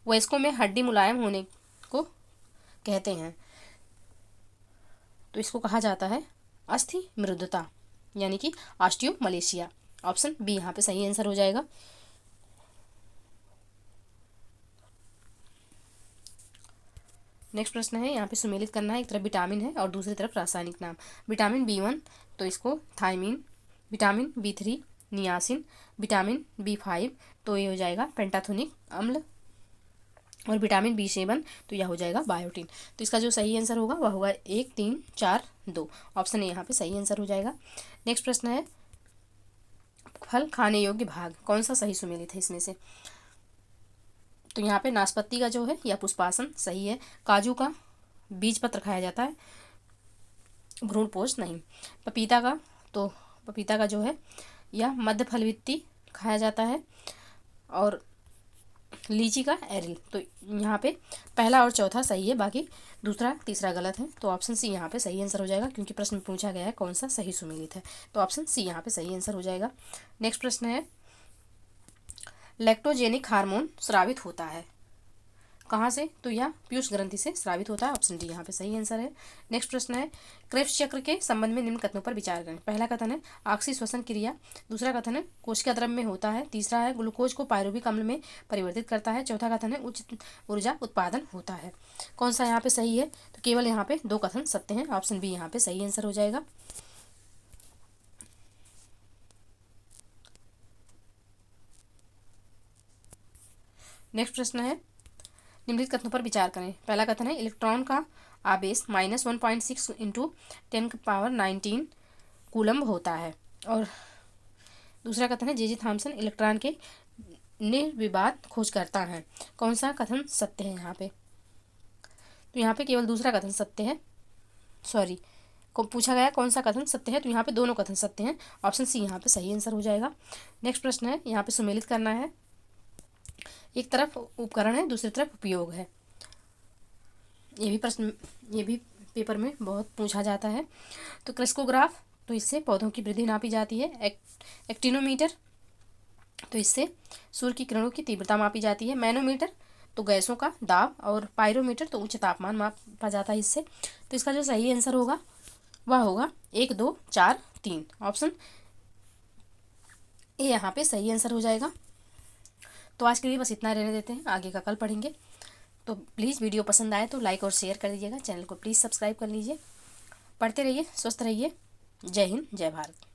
वयस्कों में हड्डी मुलायम होने को कहते हैं, तो इसको कहा जाता है अस्थि मृदुता यानी कि ऑस्टियोमलेशिया। ऑप्शन बी यहाँ पे सही आंसर हो जाएगा। नेक्स्ट प्रश्न है, यहाँ पे सुमेलित करना है, एक तरफ विटामिन है और दूसरी तरफ रासायनिक नाम। विटामिन B1 तो इसको thymine, vitamin B3 niacin, vitamin B5 तो ये हो जाएगा पेंटाथोनिक अम्ल, और विटामिन B7 तो यह हो जाएगा बायोटिन। तो इसका जो सही आंसर होगा वह होगा 1 3 4 2। ऑप्शन ए यहाँ पे सही आंसर हो जाएगा। नेक्स्ट प्रश्न है, फल खाने योग्य भाग कौन सा सही सुमेलित है इसमें से? तो यहाँ पे नाशपाती का जो है या पुष्पासन सही है। काजू का बीज पत्र खाया जाता है, भ्रूणपोष नहीं। पपीता का, तो पपीता का जो है यह मध्य फलवित्ती खाया जाता है। और लीची का एरिल, तो यहाँ पे पहला और चौथा सही है, बाकी दूसरा तीसरा गलत है। तो ऑप्शन सी यहाँ पे सही आंसर हो जाएगा, क्योंकि प्रश्न पूछा गया है कौन सा सही सुमेलित है। तो ऑप्शन सी यहाँ पे सही आंसर हो जाएगा। नेक्स्ट प्रश्न है, लैक्टोजेनिक हार्मोन स्रावित होता है कहाँ से? तो यह पीयूष ग्रंथि से स्रावित होता है। ऑप्शन डी यहाँ पे सही आंसर है। नेक्स्ट प्रश्न है, क्रेब्स चक्र के संबंध में निम्न कथनों पर विचार करें। पहला कथन है ऑक्सी श्वसन क्रिया, दूसरा कथन है कोशिका द्रव्य में होता है, तीसरा है ग्लूकोज को पायरुविक अम्ल में परिवर्तित करता है, चौथा कथन है उच्च ऊर्जा उत्पादन होता है। कौन सा यहाँ पे सही है? तो केवल यहाँ पे 2 कथन सत्य हैं। ऑप्शन बी यहाँ पे सही आंसर हो जाएगा। नेक्स्ट प्रश्न है, निम्नलिखित कथनों पर विचार करें। पहला कथन है इलेक्ट्रॉन का आवेश -1.6 इंटू 10⁻19 कूलम्ब होता है। और दूसरा कथन है जे थॉम्सन इलेक्ट्रॉन के निर्विवाद खोज करता है। कौन सा कथन सत्य है यहाँ पे? तो यहाँ पे केवल दूसरा कथन सत्य है, सॉरी को पूछा गया कौन सा कथन सत्य है, तो यहाँ पे दोनों कथन सत्य हैं। ऑप्शन सी यहाँ पे सही आंसर हो जाएगा। नेक्स्ट प्रश्न है, यहाँ पे सुमेलित करना है, एक तरफ उपकरण है दूसरी तरफ उपयोग है। ये भी पेपर में बहुत पूछा जाता है। तो क्रिस्कोग्राफ, तो इससे पौधों की वृद्धि नापी जाती है। एक्टिनोमीटर, तो इससे सूर्य की किरणों की तीव्रता मापी जाती है। मैनोमीटर, तो गैसों का दाब। और पायरोमीटर, तो उच्च तापमान मापा जाता है इससे। तो इसका जो सही आंसर होगा वह होगा 1 2 4 3। ऑप्शन ए यहाँ पे सही आंसर हो जाएगा। तो आज के लिए बस इतना रहने देते हैं, आगे का कल पढ़ेंगे। तो प्लीज़ वीडियो पसंद आए तो लाइक और शेयर कर दीजिएगा, चैनल को प्लीज़ सब्सक्राइब कर लीजिए। पढ़ते रहिए, स्वस्थ रहिए। जय हिंद, जय भारत।